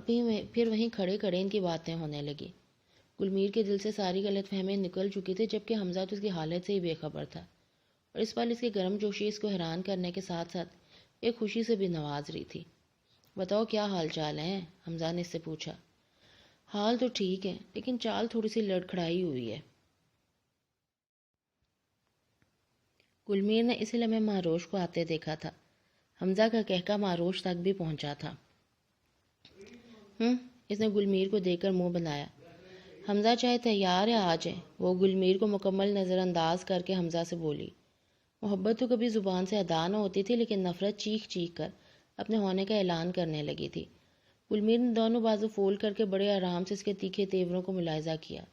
پھر وہیں کھڑے کھڑے ان کی باتیں ہونے لگی۔ گلمیر کے دل سے ساری غلط فہمیاں نکل چکی تھی، جبکہ حمزہ تو اس کی حالت سے ہی بے خبر تھا، اور اس پل اس کی گرم جوشی اس کو حیران کرنے کے ساتھ ساتھ ایک خوشی سے بھی نواز رہی تھی۔ بتاؤ کیا حال چال ہیں؟ حمزہ نے اس سے پوچھا۔ حال تو ٹھیک ہے، لیکن چال تھوڑی سی لڑکھڑائی ہوئی ہے۔ گلمیر نے اسی لمحے مہروش کو آتے دیکھا تھا۔ حمزہ کا کہکا مہروش تک بھی پہنچا تھا۔ اس نے گلمیر کو دیکھ کر منہ بنایا۔ حمزہ چاہے تیار ہے آ جائیں، وہ گلمیر کو مکمل نظر انداز کر کے حمزہ سے بولی۔ محبت تو کبھی زبان سے ادا نہ ہوتی تھی، لیکن نفرت چیخ چیخ کر اپنے ہونے کا اعلان کرنے لگی تھی۔ گلمیر نے دونوں بازو فولڈ کر کے بڑے آرام سے اس کے تیکھے تیوروں کو ملاحظہ کیا۔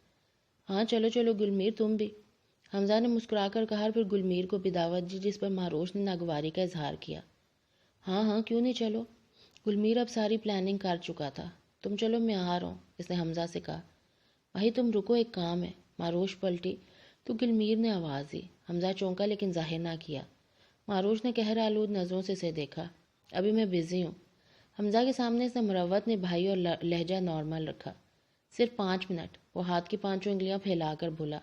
ہاں چلو چلو گلمیر تم بھی، حمزہ نے مسکرا کر کہا، پھر گلمیر کو بھی دعوت دی، جس پر مہروش نے ناگواری کا اظہار کیا۔ ہاں ہاں کیوں نہیں چلو، گلمیر اب ساری پلاننگ کر چکا تھا۔ تم چلو میں آ رہا ہوں، اس نے حمزہ سے کہا۔ بھائی تم رکو، ایک کام ہے۔ مہروش پلٹی تو گلمیر نے آواز دی۔ حمزہ چونکا لیکن ظاہر نہ کیا۔ مہروش نے قہر آلود نظروں سے اسے دیکھا۔ ابھی میں بزی ہوں۔ حمزہ کے سامنے اس نے مروت نے بھائی اور لہجہ نارمل رکھا۔ صرف 5 منٹ، وہ ہاتھ کی 5 انگلیاں پھیلا کر بولا۔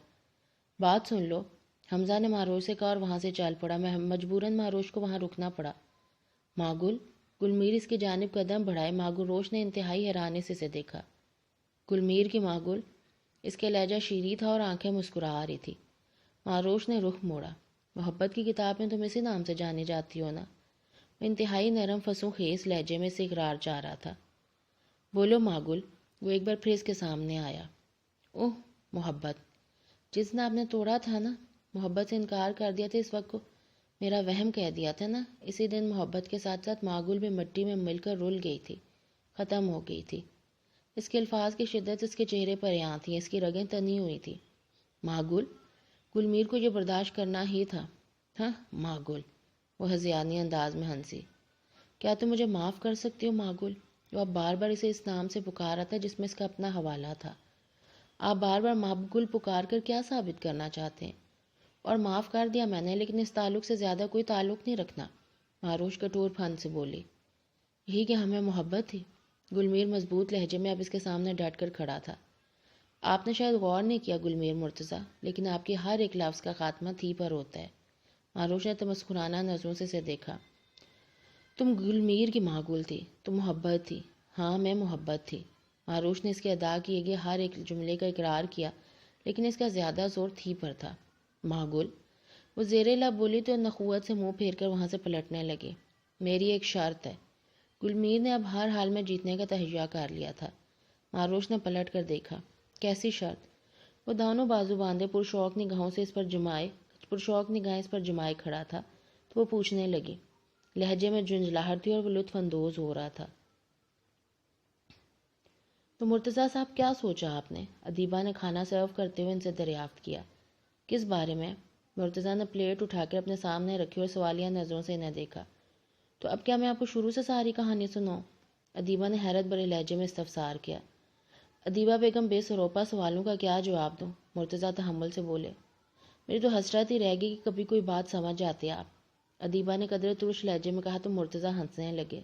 بات سن لو، حمزہ نے مہروش سے کہا اور وہاں سے چل پڑا۔ میں مجبوراً مہروش کو وہاں رکنا پڑا۔ ماگل، گلمیر اس کی جانب قدم بڑھائے۔ مہروش نے انتہائی حیرانی سے اسے دیکھا۔ گلمیر کی ماگل، اس کے لہجہ شیریں تھا اور آنکھیں مسکرا رہی تھی۔ مہروش نے رخ موڑا۔ محبت کی کتاب میں تم اسی نام سے جانی جاتی ہو نا؟ وہ انتہائی نرم فسوں خیز لہجے میں سے اقرار چاہ رہا تھا۔ بولو ماگل، وہ ایک بار پھر اس کے سامنے آیا۔ اوہ محبت، جس نے آپ نے توڑا تھا نا، محبت سے انکار کر دیا تھا اس وقت کو، میرا وہم کہہ دیا تھا نا۔ اسی دن محبت کے ساتھ ساتھ ماگل بھی مٹی میں مل کر رل گئی تھی، ختم ہو گئی تھی۔ اس کے الفاظ کی شدت اس کے چہرے پر یہاں تھی، اس کی رگیں تنی ہوئی تھی۔ ماگل، گلمیر کو یہ برداشت کرنا ہی تھا۔ ہاں ماگل، وہ ہذیانی انداز میں ہنسی۔ کیا تم مجھے معاف کر سکتی ہو ماگل؟ وہ اب بار بار اسے اس نام سے پکارا تھا جس میں اس کا اپنا حوالہ تھا۔ آپ بار بار ماگل پکار کر کیا ثابت کرنا چاہتے ہیں؟ اور معاف کر دیا میں نے، لیکن اس تعلق سے زیادہ کوئی تعلق نہیں رکھنا، مہروش کٹور پھن سے بولی۔ یہی کہ ہمیں محبت تھی؟ گلمیر مضبوط لہجے میں اب اس کے سامنے ڈٹ کر کھڑا تھا۔ آپ نے شاید غور نہیں کیا گلمیر مرتضیٰ، لیکن آپ کی ہر ایک لفظ کا خاتمہ تھی پر ہوتا ہے۔ مہروش نے تمسخرانہ نظروں سے اسے دیکھا۔ تم گلمیر کی معقول تھی، تم محبت تھی۔ ہاں میں محبت تھی۔ مہروش نے اس کے ادا کیے گئے ہر ایک جملے کا اقرار کیا، لیکن اس کا زیادہ زور تھی پر تھا۔ معقول، وہ زیر لب بولی تو نخوت سے منہ پھیر کر وہاں سے پلٹنے لگی۔ میری ایک شرط ہے۔ گلمیر نے اب ہر حال میں جیتنے کا تہیہ کر لیا تھا۔ مہروش نے پلٹ کر دیکھا۔ کیسی شرط؟ وہ دونوں بازو باندھے پرشوق نگاہیں اس پر جمائے کھڑا تھا تو وہ پوچھنے لگی۔ لہجے میں جھنجھلاہٹ تھی اور وہ لطف اندوز ہو رہا تھا۔ تو مرتضیٰ صاحب کیا سوچا آپ نے؟ ادیبہ نے کھانا سرو کرتے ہوئے ان سے دریافت کیا۔ کس بارے میں؟ مرتضیٰ نے پلیٹ اٹھا کر اپنے سامنے رکھی اور سوالیہ نظروں سے انہیں دیکھا۔ تو اب کیا میں آپ کو شروع سے ساری کہانی سناؤں؟ ادیبہ نے حیرت بھرے لہجے میں استفسار کیا۔ ادیبہ بیگم بے سروپا سوالوں کا کیا جواب دوں؟ مرتضیٰ تحمل سے بولے۔ میری تو حسرت ہی رہ گئی کہ کبھی کوئی بات سمجھ جاتے آپ، ادیبہ نے قدرے ترش لہجے میں کہا تو مرتضیٰ ہنسنے لگے۔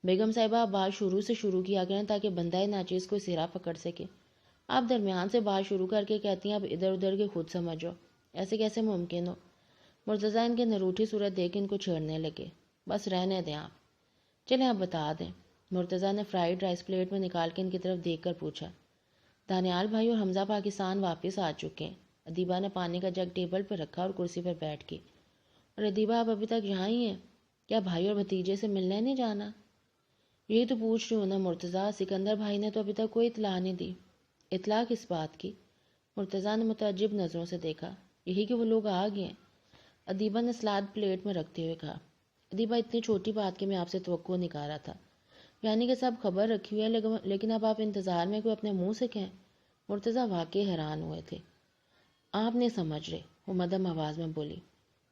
بیگم صاحبہ آپ بات شروع سے شروع کیا کریں تاکہ بندہ ناچیز کو سرا پکڑ سکے۔ آپ درمیان سے بات شروع کر کے کہتی ہیں اب ادھر ادھر کے خود سمجھو، ایسے کیسے ممکن ہو؟ مرتضیٰ ان کے نروٹھی صورت دیکھ ان کو چھیڑنے لگے۔ بس رہنے دیں آپ، چلیں آپ بتا دیں۔ مرتضیٰ نے فرائیڈ رائس پلیٹ میں نکال کے ان کی طرف دیکھ کر پوچھا۔ دانیال بھائی اور حمزہ پاکستان واپس آ چکے ہیں۔ ادیبہ نے پانی کا جگ ٹیبل پر رکھا اور کرسی پر بیٹھ گئی۔ اور ادیبہ آپ ابھی تک یہاں ہی ہیں؟ کیا بھائی اور بھتیجے سے ملنے نہیں جانا؟ یہی تو پوچھ رہی ہوں نا مرتضیٰ، سکندر بھائی نے تو ابھی تک کوئی اطلاع نہیں دی۔ اطلاع کس بات کی؟ مرتضیٰ نے متعجب نظروں سے دیکھا۔ یہی کہ وہ لوگ آ گئے ہیں، ادیبہ نے سلاد پلیٹ میں رکھتے ہوئے کہا۔ ادیبہ اتنی چھوٹی بات کی میں آپ سے توقع نہیں کر رہا تھا، یعنی کہ سب خبر رکھی ہوئی ہے، لیکن اب آپ انتظار میں کوئی اپنے منہ سے کہیں؟ مرتضیٰ واقعی حیران ہوئے تھے۔ آپ نہیں سمجھ رہے، وہ مدھم آواز میں بولی۔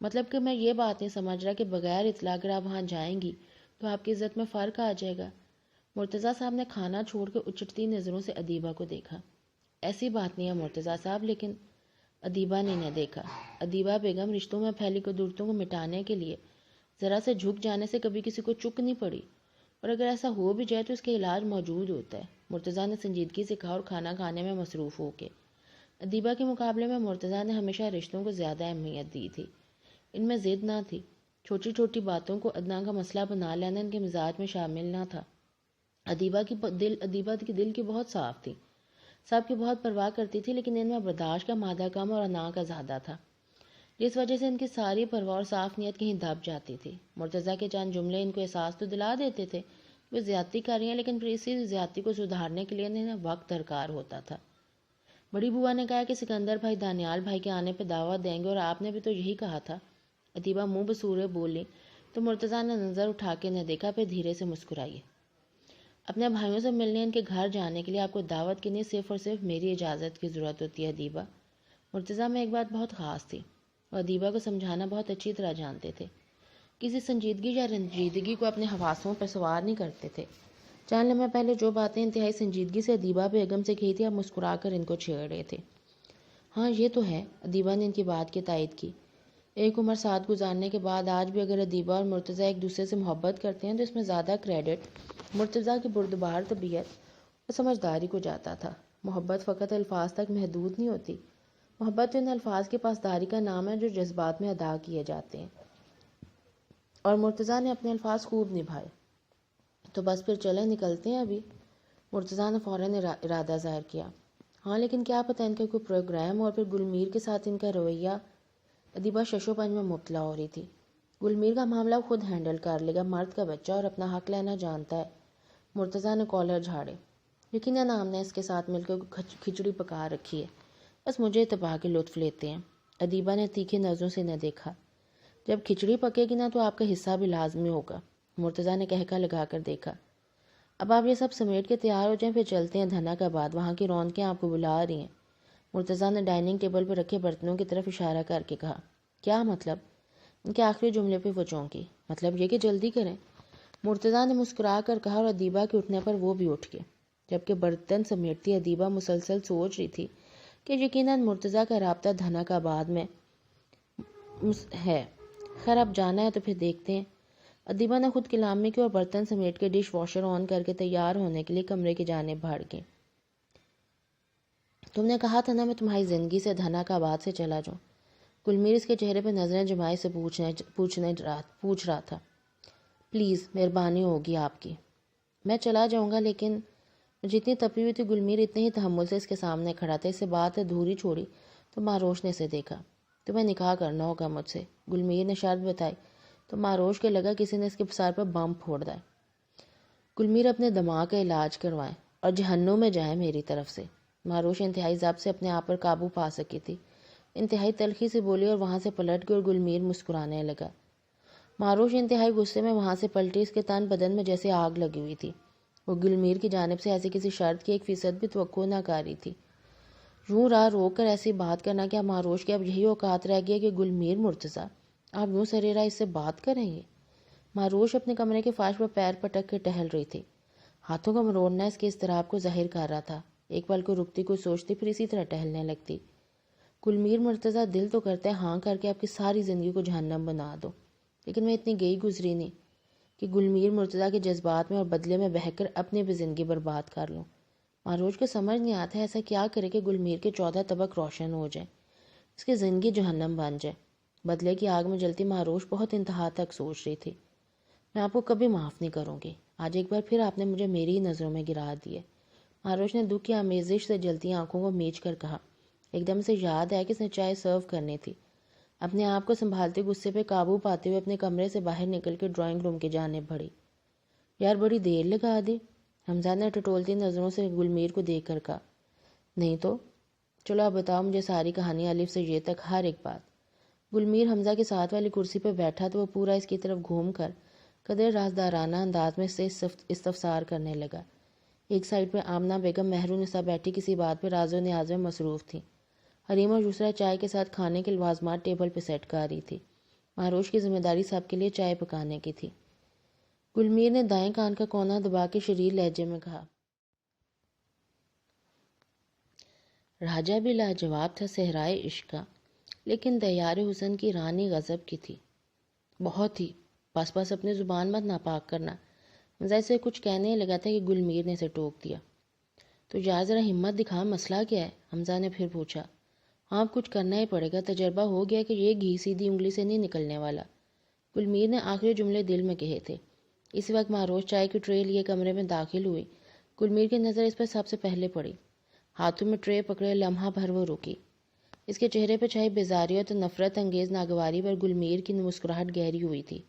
مطلب کہ میں یہ بات نہیں سمجھ رہا کہ بغیر اطلاع اگر آپ وہاں جائیں گی تو آپ کی عزت میں فرق آ جائے گا۔ مرتضیٰ صاحب نے کھانا چھوڑ کے اچٹتی نظروں سے ادیبہ کو دیکھا۔ ایسی بات نہیں ہے مرتضیٰ صاحب، لیکن ادیبہ نے انہیں دیکھا۔ ادیبہ بیگم رشتوں میں پھیلی قدورتوں کو مٹانے کے لیے ذرا سے جھک جانے سے کبھی کسی کو چک نہیں پڑی، اور اگر ایسا ہو بھی جائے تو اس کا علاج موجود ہوتا ہے، مرتضیٰ نے سنجیدگی سے کہا اور کھانا کھانے میں مصروف ہو کے۔ ادیبہ کے مقابلے میں مرتضیٰ نے ہمیشہ رشتوں کو زیادہ اہمیت دی تھی۔ ان میں ضد نہ تھی، چھوٹی چھوٹی باتوں کو ادنیٰ کا مسئلہ بنا لینا ان کے مزاج میں شامل نہ تھا۔ ادیبہ کی دل کی بہت صاف تھی، سب کی بہت پرواہ کرتی تھی، لیکن ان میں برداشت کا مادہ کم اور انا کا زیادہ تھا، جس وجہ سے ان کی ساری پرواہ اور صاف نیت کہیں دب جاتی تھی۔ مرتضیٰ کے چند جملے ان کو احساس تو دلا دیتے تھے وہ زیادتی کر رہی ہیں، لیکن پھر اسی زیادتی کو سدھارنے کے لیے انہیں وقت درکار ہوتا تھا۔ بڑی بوا نے کہا کہ سکندر بھائی دانیال بھائی کے آنے پہ دعوت دیں گے، اور آپ نے بھی تو یہی کہا تھا۔ ادیبہ منہ بسورے بولی تو مرتضیٰ نے نظر اٹھا کے انہیں دیکھا، پھر دھیرے سے مسکرائی۔ اپنے بھائیوں سے ملنے ان کے گھر جانے کے لیے آپ کو دعوت کے لیے صرف اور صرف میری اجازت کی ضرورت ہوتی ہے ادیبہ۔ مرتضیٰ میں ایک بات بہت خاص تھی، وہ ادیبہ کو سمجھانا بہت اچھی طرح جانتے تھے، کسی سنجیدگی یا رنجیدگی کو اپنے حواسوں پر سوار نہیں کرتے تھے۔ چند لمحے پہلے جو باتیں انتہائی سنجیدگی سے ادیبہ بیگم سے کہی تھی اب مسکرا کر ان کو چھیڑ رہے تھے۔ ہاں یہ تو ہے، ادیبہ نے ان کی بات کی تائید کی۔ ایک عمر ساتھ گزارنے کے بعد آج بھی اگر ادیبہ اور مرتضیٰ ایک دوسرے سے محبت کرتے ہیں تو اس میں زیادہ کریڈٹ مرتضیٰ کی بردبار طبیعت اور سمجھداری کو جاتا تھا۔ محبت فقط الفاظ تک محدود نہیں ہوتی، محبت تو ان الفاظ کی پاسداری کا نام ہے جو جذبات میں ادا کیے جاتے ہیں، اور مرتضیٰ نے اپنے الفاظ خوب نبھائے۔ تو بس پھر چلیں نکلتے ہیں ابھی، مرتضیٰ نے فوراً ارادہ ظاہر کیا۔ ہاں لیکن کیا پتہ ان کا کوئی پروگرام، اور پھر گلمیر کے ساتھ ان کا رویہ۔ ادیبہ شش و پنج میں مبتلا ہو رہی تھی۔ گلمیر کا معاملہ خود ہینڈل کر لے گا، مرد کا بچہ اور اپنا حق لینا جانتا ہے۔ مرتضیٰ نے کالر جھاڑے۔ یقیناً ہم نے اس کے ساتھ مل کے کھچڑی پکا رکھی ہے، بس مجھے اتباع کے لطف لیتے ہیں۔ ادیبہ نے تیکھی نظروں سے نہ دیکھا۔ جب کھچڑی پکے گی نا تو آپ کا حصہ بھی لازمی ہوگا، مرتضیٰ نے کہکا لگا کر دیکھا۔ اب آپ یہ سب سمیٹ کے تیار ہو جائیں، پھر چلتے ہیں دھنک آباد، وہاں کی رونقیں آپ کو بلا رہی ہیں۔ مرتضیٰ نے ڈائننگ ٹیبل پر رکھے برتنوں کی طرف اشارہ کر کے کہا۔ کیا مطلب؟ ان کے آخری جملے پہ وہ چونکی۔ مطلب یہ کہ جلدی کریں، مرتضیٰ نے مسکرا کر کہا، اور ادیبہ کے اٹھنے پر وہ بھی اٹھ گئے۔ جبکہ برتن سمیٹتی ادیبہ مسلسل سوچ رہی تھی کہ یقیناً مرتضیٰ کا رابطہ دھنک آباد میں ہے۔ خیر اب جانا ہے تو پھر دیکھتے ہیں۔ ادیبہ نے خود کلامی کی اور برتن سمیٹ کے ڈش واشر آن کر کے تیار ہونے کے لیے کمرے کی جانب بڑھ گئی۔ تم نے کہا تھا نا میں تمہاری زندگی سے دھنک آباد سے چلا جاؤں۔ گلمیر اس کے چہرے پہ نظریں جمائے سے پوچھ رہا تھا۔ پلیز مہربانی ہوگی آپ کی، میں چلا جاؤں گا، لیکن جتنی تپی ہوئی تھی گلمیر اتنے ہی تحمل سے اس کے سامنے کھڑا تھا۔ اس سے بات ادھوری چھوڑی تو ماروش نے اسے دیکھا۔ تمہیں نکاح کرنا ہوگا مجھ سے، گلمیر نے شرط بتائی تو ماروش کے لگا کسی نے اس کے سر پر بم پھوڑ دیا۔ گلمیر اپنے دماغ کا علاج کروائیں اور جہنم میں جائیں میری طرف سے۔ ماروش انتہائی ضبط سے اپنے آپ پر قابو پا سکی تھی، انتہائی تلخی سے بولی اور وہاں سے پلٹ گئی، اور گلمیر مسکرانے لگا۔ ماروش انتہائی غصے میں وہاں سے پلٹی، اس کے تن بدن میں جیسے آگ لگی ہوئی تھی۔ وہ گلمیر کی جانب سے ایسی کسی شرط کی 1% بھی توقع نہ کر رہی تھی۔ یوں راہ روک کر ایسی بات کرنا کیا ماروش کے اب یہی اوقات رہ گیا کہ گلمیر مرتضیٰ آپ یوں سریرا اس سے بات کریں گے؟ ماروش اپنے کمرے کے فرش پر پیر پٹک کے ٹہل رہی تھی، ہاتھوں کا مروڑنا اس کے اضطراب کو ظاہر کر رہا تھا۔ ایک پل کو رکتی، کوئی سوچتی، پھر اسی طرح ٹہلنے لگتی۔ گلمیر مرتضیٰ دل تو کرتا ہے ہاں کر کے آپ کی ساری زندگی کو جہنم بنا دو، لیکن میں اتنی گئی گزری نہیں کہ گلمیر مرتضیٰ کے جذبات میں اور بدلے میں بہہ کر اپنی بھی زندگی برباد کر لوں۔ ماروش کو سمجھ نہیں آتا ہے ایسا کیا کرے کہ گلمیر کے 14 طبق روشن ہو جائیں، اس کی زندگی جہنم بن جائے۔ بدلے کی آگ میں جلتی ماروش بہت انتہا تک سوچ رہی تھی۔ میں آپ کو کبھی معاف نہیں کروں گی، آج ایک بار پھر آپ نے مجھے میری ہی نظروں میں گرا دیے۔ ماروش نے دکھ کی آمیزش سے جلتی آنکھوں کو میچ کر کہا۔ ایک دم سے یاد ہے کہ اس نے چائے سرو کرنی تھی۔ اپنے آپ کو سنبھالتے غصے پہ قابو پاتے ہوئے اپنے کمرے سے باہر نکل کے ڈرائنگ روم کی جانب بڑھی۔ یار بڑی دیر لگا دی، حمزہ نے ٹٹولتی نظروں سے گلمیر کو دیکھ کر کہا۔ نہیں تو چلو اب بتاؤ مجھے ساری کہانی الف سے یہ تک، ہر ایک بات۔ گلمیر حمزہ کے ساتھ والی کرسی پہ بیٹھا تو وہ پورا اس کی طرف گھوم کر قدر رازدارانہ انداز میں سے استفسار کرنے لگا۔ ایک سائڈ پہ آمنہ بیگم مہرو نسا بیٹھی کسی بات پہ راز و نیاز میں مصروف تھی۔ حریم اور یسریٰ چائے کے ساتھ کھانے کے لوازمات ٹیبل پہ سیٹ کر رہی تھی۔ ماروش کی ذمہ داری سب کے لیے چائے پکانے کی تھی۔ گلمیر نے دائیں کان کا کونا دبا کے شریر لہجے میں کہا۔ راجہ بھی لاجواب تھا صحرائے عشق کا، لیکن دیار حسن کی رانی غضب کی تھی، بہت ہی۔ بس اپنی زبان مت ناپاک کرنا۔ حمزہ سے کچھ کہنے لگا تھا کہ گلمیر نے اسے ٹوک دیا۔ تو یار ذرا ہمت دکھا، مسئلہ کیا ہے؟ حمزہ نے پھر پوچھا۔ ہاں اب کچھ کرنا ہی پڑے گا، تجربہ ہو گیا کہ یہ گھی سیدھی انگلی سے نہیں نکلنے والا۔ گلمیر نے آخری جملے دل میں کہے تھے۔ اسی وقت مہروش چائے کی ٹرے لیے کمرے میں داخل ہوئی۔ گلمیر کی نظر اس پر سب سے پہلے پڑی۔ ہاتھوں میں ٹرے پکڑے لمحہ بھر وہ رکی۔ اس کے چہرے پہ چھائی بیزاری اور نفرت انگیز ناگواری پر گلمیر کی مسکراہٹ گہری ہوئی تھی۔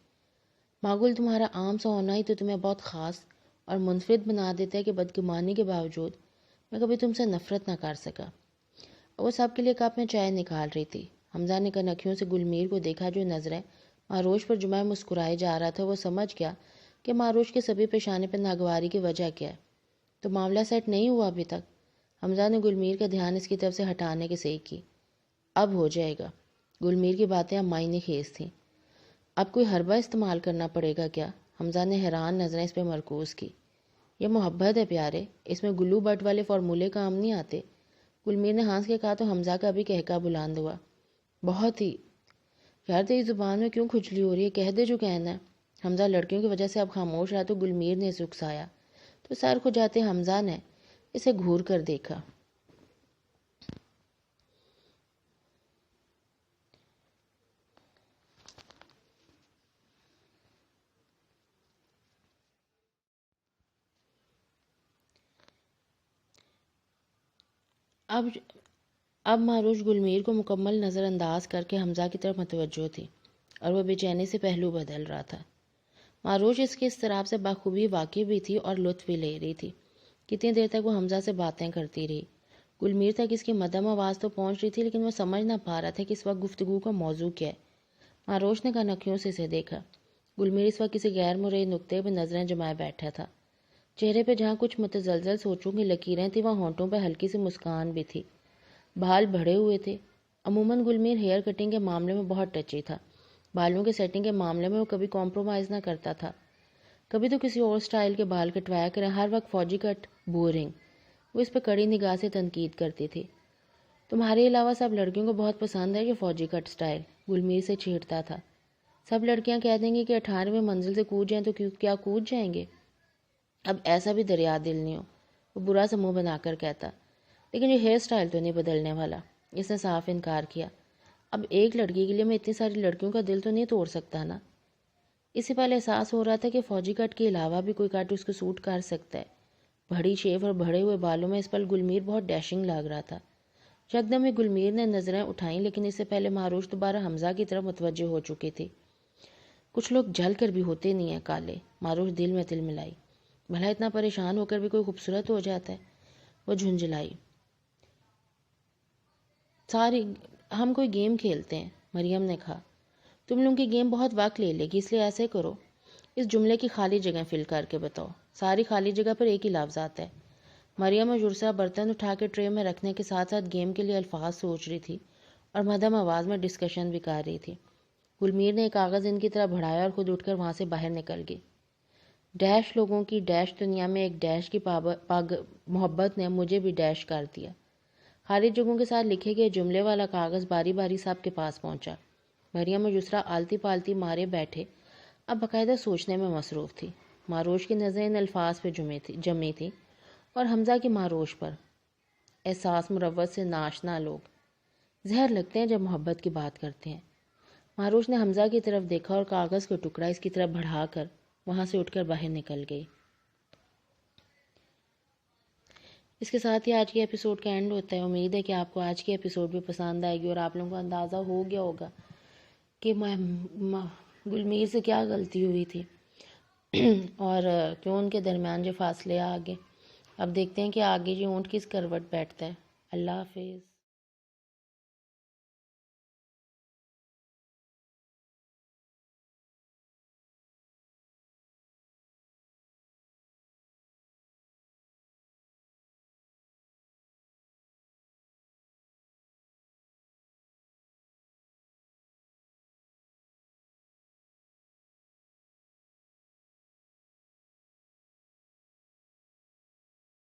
معقول تمہارا عام سا ہونا ہی تو تمہیں بہت خاص اور منفرد بنا دیتا ہے کہ بدگمانی کے باوجود میں کبھی تم سے نفرت نہ کر سکا۔ وہ سب کے لیے کپ میں چائے نکال رہی تھی۔ حمزہ نے کنکھیوں سے گلمیر کو دیکھا جو نظریں مہروش پر جمائے مسکرائے جا رہا تھا۔ وہ سمجھ گیا کہ مہروش کے سبھی پیشانے پر ناگواری کی وجہ کیا ہے۔ تو معاملہ سیٹ نہیں ہوا ابھی تک؟ حمزہ نے گلمیر کا دھیان اس کی طرف سے ہٹانے کی سعی کی۔ اب ہو جائے گا۔ گلمیر کی باتیں اب معنی خیز تھیں۔ اب کوئی حربہ استعمال کرنا پڑے گا کیا؟ حمزہ نے حیران نظریں اس پہ مرکوز کی۔ یہ محبت ہے پیارے، اس میں گلو بٹ والے فارمولے کام نہیں آتے۔ گلمیر نے ہنس کے کہا تو حمزہ کا بھی کہکا بلند ہوا۔ بہت ہی۔ یار تیری زبان میں کیوں کھجلی ہو رہی ہے؟ کہہ دے جو کہنا ہے۔ حمزہ لڑکیوں کی وجہ سے اب خاموش رہا تو گلمیر نے سکسایا تو سر کھجاتے حمزہ نے اسے گھور کر دیکھا۔ اب مہروش گلمیر کو مکمل نظر انداز کر کے حمزہ کی طرف متوجہ تھی اور وہ بے چینی سے پہلو بدل رہا تھا۔ مہروش اس کے اضطراب سے بخوبی واقف بھی تھی اور لطف بھی لے رہی تھی۔ کتنی دیر تک وہ حمزہ سے باتیں کرتی رہی۔ گلمیر تک اس کی مدھم آواز تو پہنچ رہی تھی لیکن وہ سمجھ نہ پا رہا تھا کہ اس وقت گفتگو کا موضوع کیا ہے۔ مہروش نے کنکھیوں سے اسے دیکھا۔ گلمیر اس وقت کسی غیر مرئی نقطے پہ نظریں جمائے بیٹھا تھا۔ چہرے پہ جہاں کچھ متزلزل سوچوں کی لکیریں تھیں وہاں ہونٹوں پہ ہلکی سی مسکان بھی تھی۔ بال بڑھے ہوئے تھے۔ عموماً گلمیر ہیئر کٹنگ کے معاملے میں بہت ٹچی تھا۔ بالوں کے سیٹنگ کے معاملے میں وہ کبھی کمپرومائز نہ کرتا تھا۔ کبھی تو کسی اور سٹائل کے بال کٹوایا کریں، ہر وقت فوجی کٹ بورنگ۔ وہ اس پہ کڑی نگاہ سے تنقید کرتی تھی۔ تمہارے علاوہ سب لڑکیوں کو بہت پسند ہے یہ فوجی کٹ سٹائل، گلمیر سے چھیڑتا تھا۔ سب لڑکیاں کہہ دیں گی کہ 18ویں منزل سے کود جائیں تو کیا کود جائیں گے؟ اب ایسا بھی دریا دل نہیں ہو، وہ برا سا منہ بنا کر کہتا۔ لیکن یہ ہیئر سٹائل تو نہیں بدلنے والا۔ اس نے صاف انکار کیا۔ اب ایک لڑکی کے لیے میں اتنی ساری لڑکیوں کا دل تو نہیں توڑ سکتا نا۔ اس سے پہلے احساس ہو رہا تھا کہ فوجی کٹ کے علاوہ بھی کوئی کٹ اس کو سوٹ کر سکتا ہے۔ بڑی شیف اور بڑھے ہوئے بالوں میں اس پل گلمیر بہت ڈیشنگ لگ رہا تھا۔ یکدم ہی گلمیر نے نظریں اٹھائیں لیکن اس سے پہلے مہروش دوبارہ حمزہ کی طرف متوجہ ہو چکی تھی۔ کچھ لوگ جل کر بھی ہوتے نہیں ہیں کالے، مہروش دل میں دل ملائی۔ بھلا اتنا پریشان ہو کر بھی کوئی خوبصورت ہو جاتا ہے؟ وہ جھنجھلائی۔ ہم کوئی گیم کھیلتے ہیں، مریم نے کہا۔ تم لوگوں کی گیم بہت وقت لے لے گی، اس لیے ایسے کرو، اس جملے کی خالی جگہ فل کر کے بتاؤ۔ ساری خالی جگہ پر ایک ہی لفظ آتا ہے۔ مریم اور یرسا برتن اٹھا کے ٹرے میں رکھنے کے ساتھ ساتھ گیم کے لیے الفاظ سوچ رہی تھی اور مدھم آواز میں ڈسکشن بھی کر رہی تھی۔ گلمیر نے ایک کاغذ ان کی طرح بڑھایا اور خود اٹھ کر وہاں سے باہر نکل گئی۔ ڈیش لوگوں کی ڈیش دنیا میں ایک ڈیش کی محبت نے مجھے بھی ڈیش کر دیا۔ خالی جگہوں کے ساتھ لکھے گئے جملے والا کاغذ باری باری سب کے پاس پہنچا۔ مریم اور یسرا آلتی پالتی مارے بیٹھے اب باقاعدہ سوچنے میں مصروف تھی۔ مہروش کی نظریں ان الفاظ پہ جمی تھی اور حمزہ کی مہروش پر۔ احساس مروت سے ناشنا لوگ زہر لگتے ہیں جب محبت کی بات کرتے ہیں۔ مہروش نے حمزہ کی طرف دیکھا اور کاغذ کا ٹکڑا اس کی طرف بڑھا کر وہاں سے اٹھ کر باہر نکل گئی۔ اس کے ساتھ ہی آج کے ایپیسوڈ کا اینڈ ہوتا ہے۔ امید ہے کہ آپ کو آج کی ایپیسوڈ بھی پسند آئے گی اور آپ لوگوں کو اندازہ ہو گیا ہوگا کہ گلمیر سے کیا غلطی ہوئی تھی اور کیوں ان کے درمیان جو فاصلے آگے۔ اب دیکھتے ہیں کہ آگے یہ اونٹ کس کروٹ بیٹھتا ہے۔ اللہ حافظ۔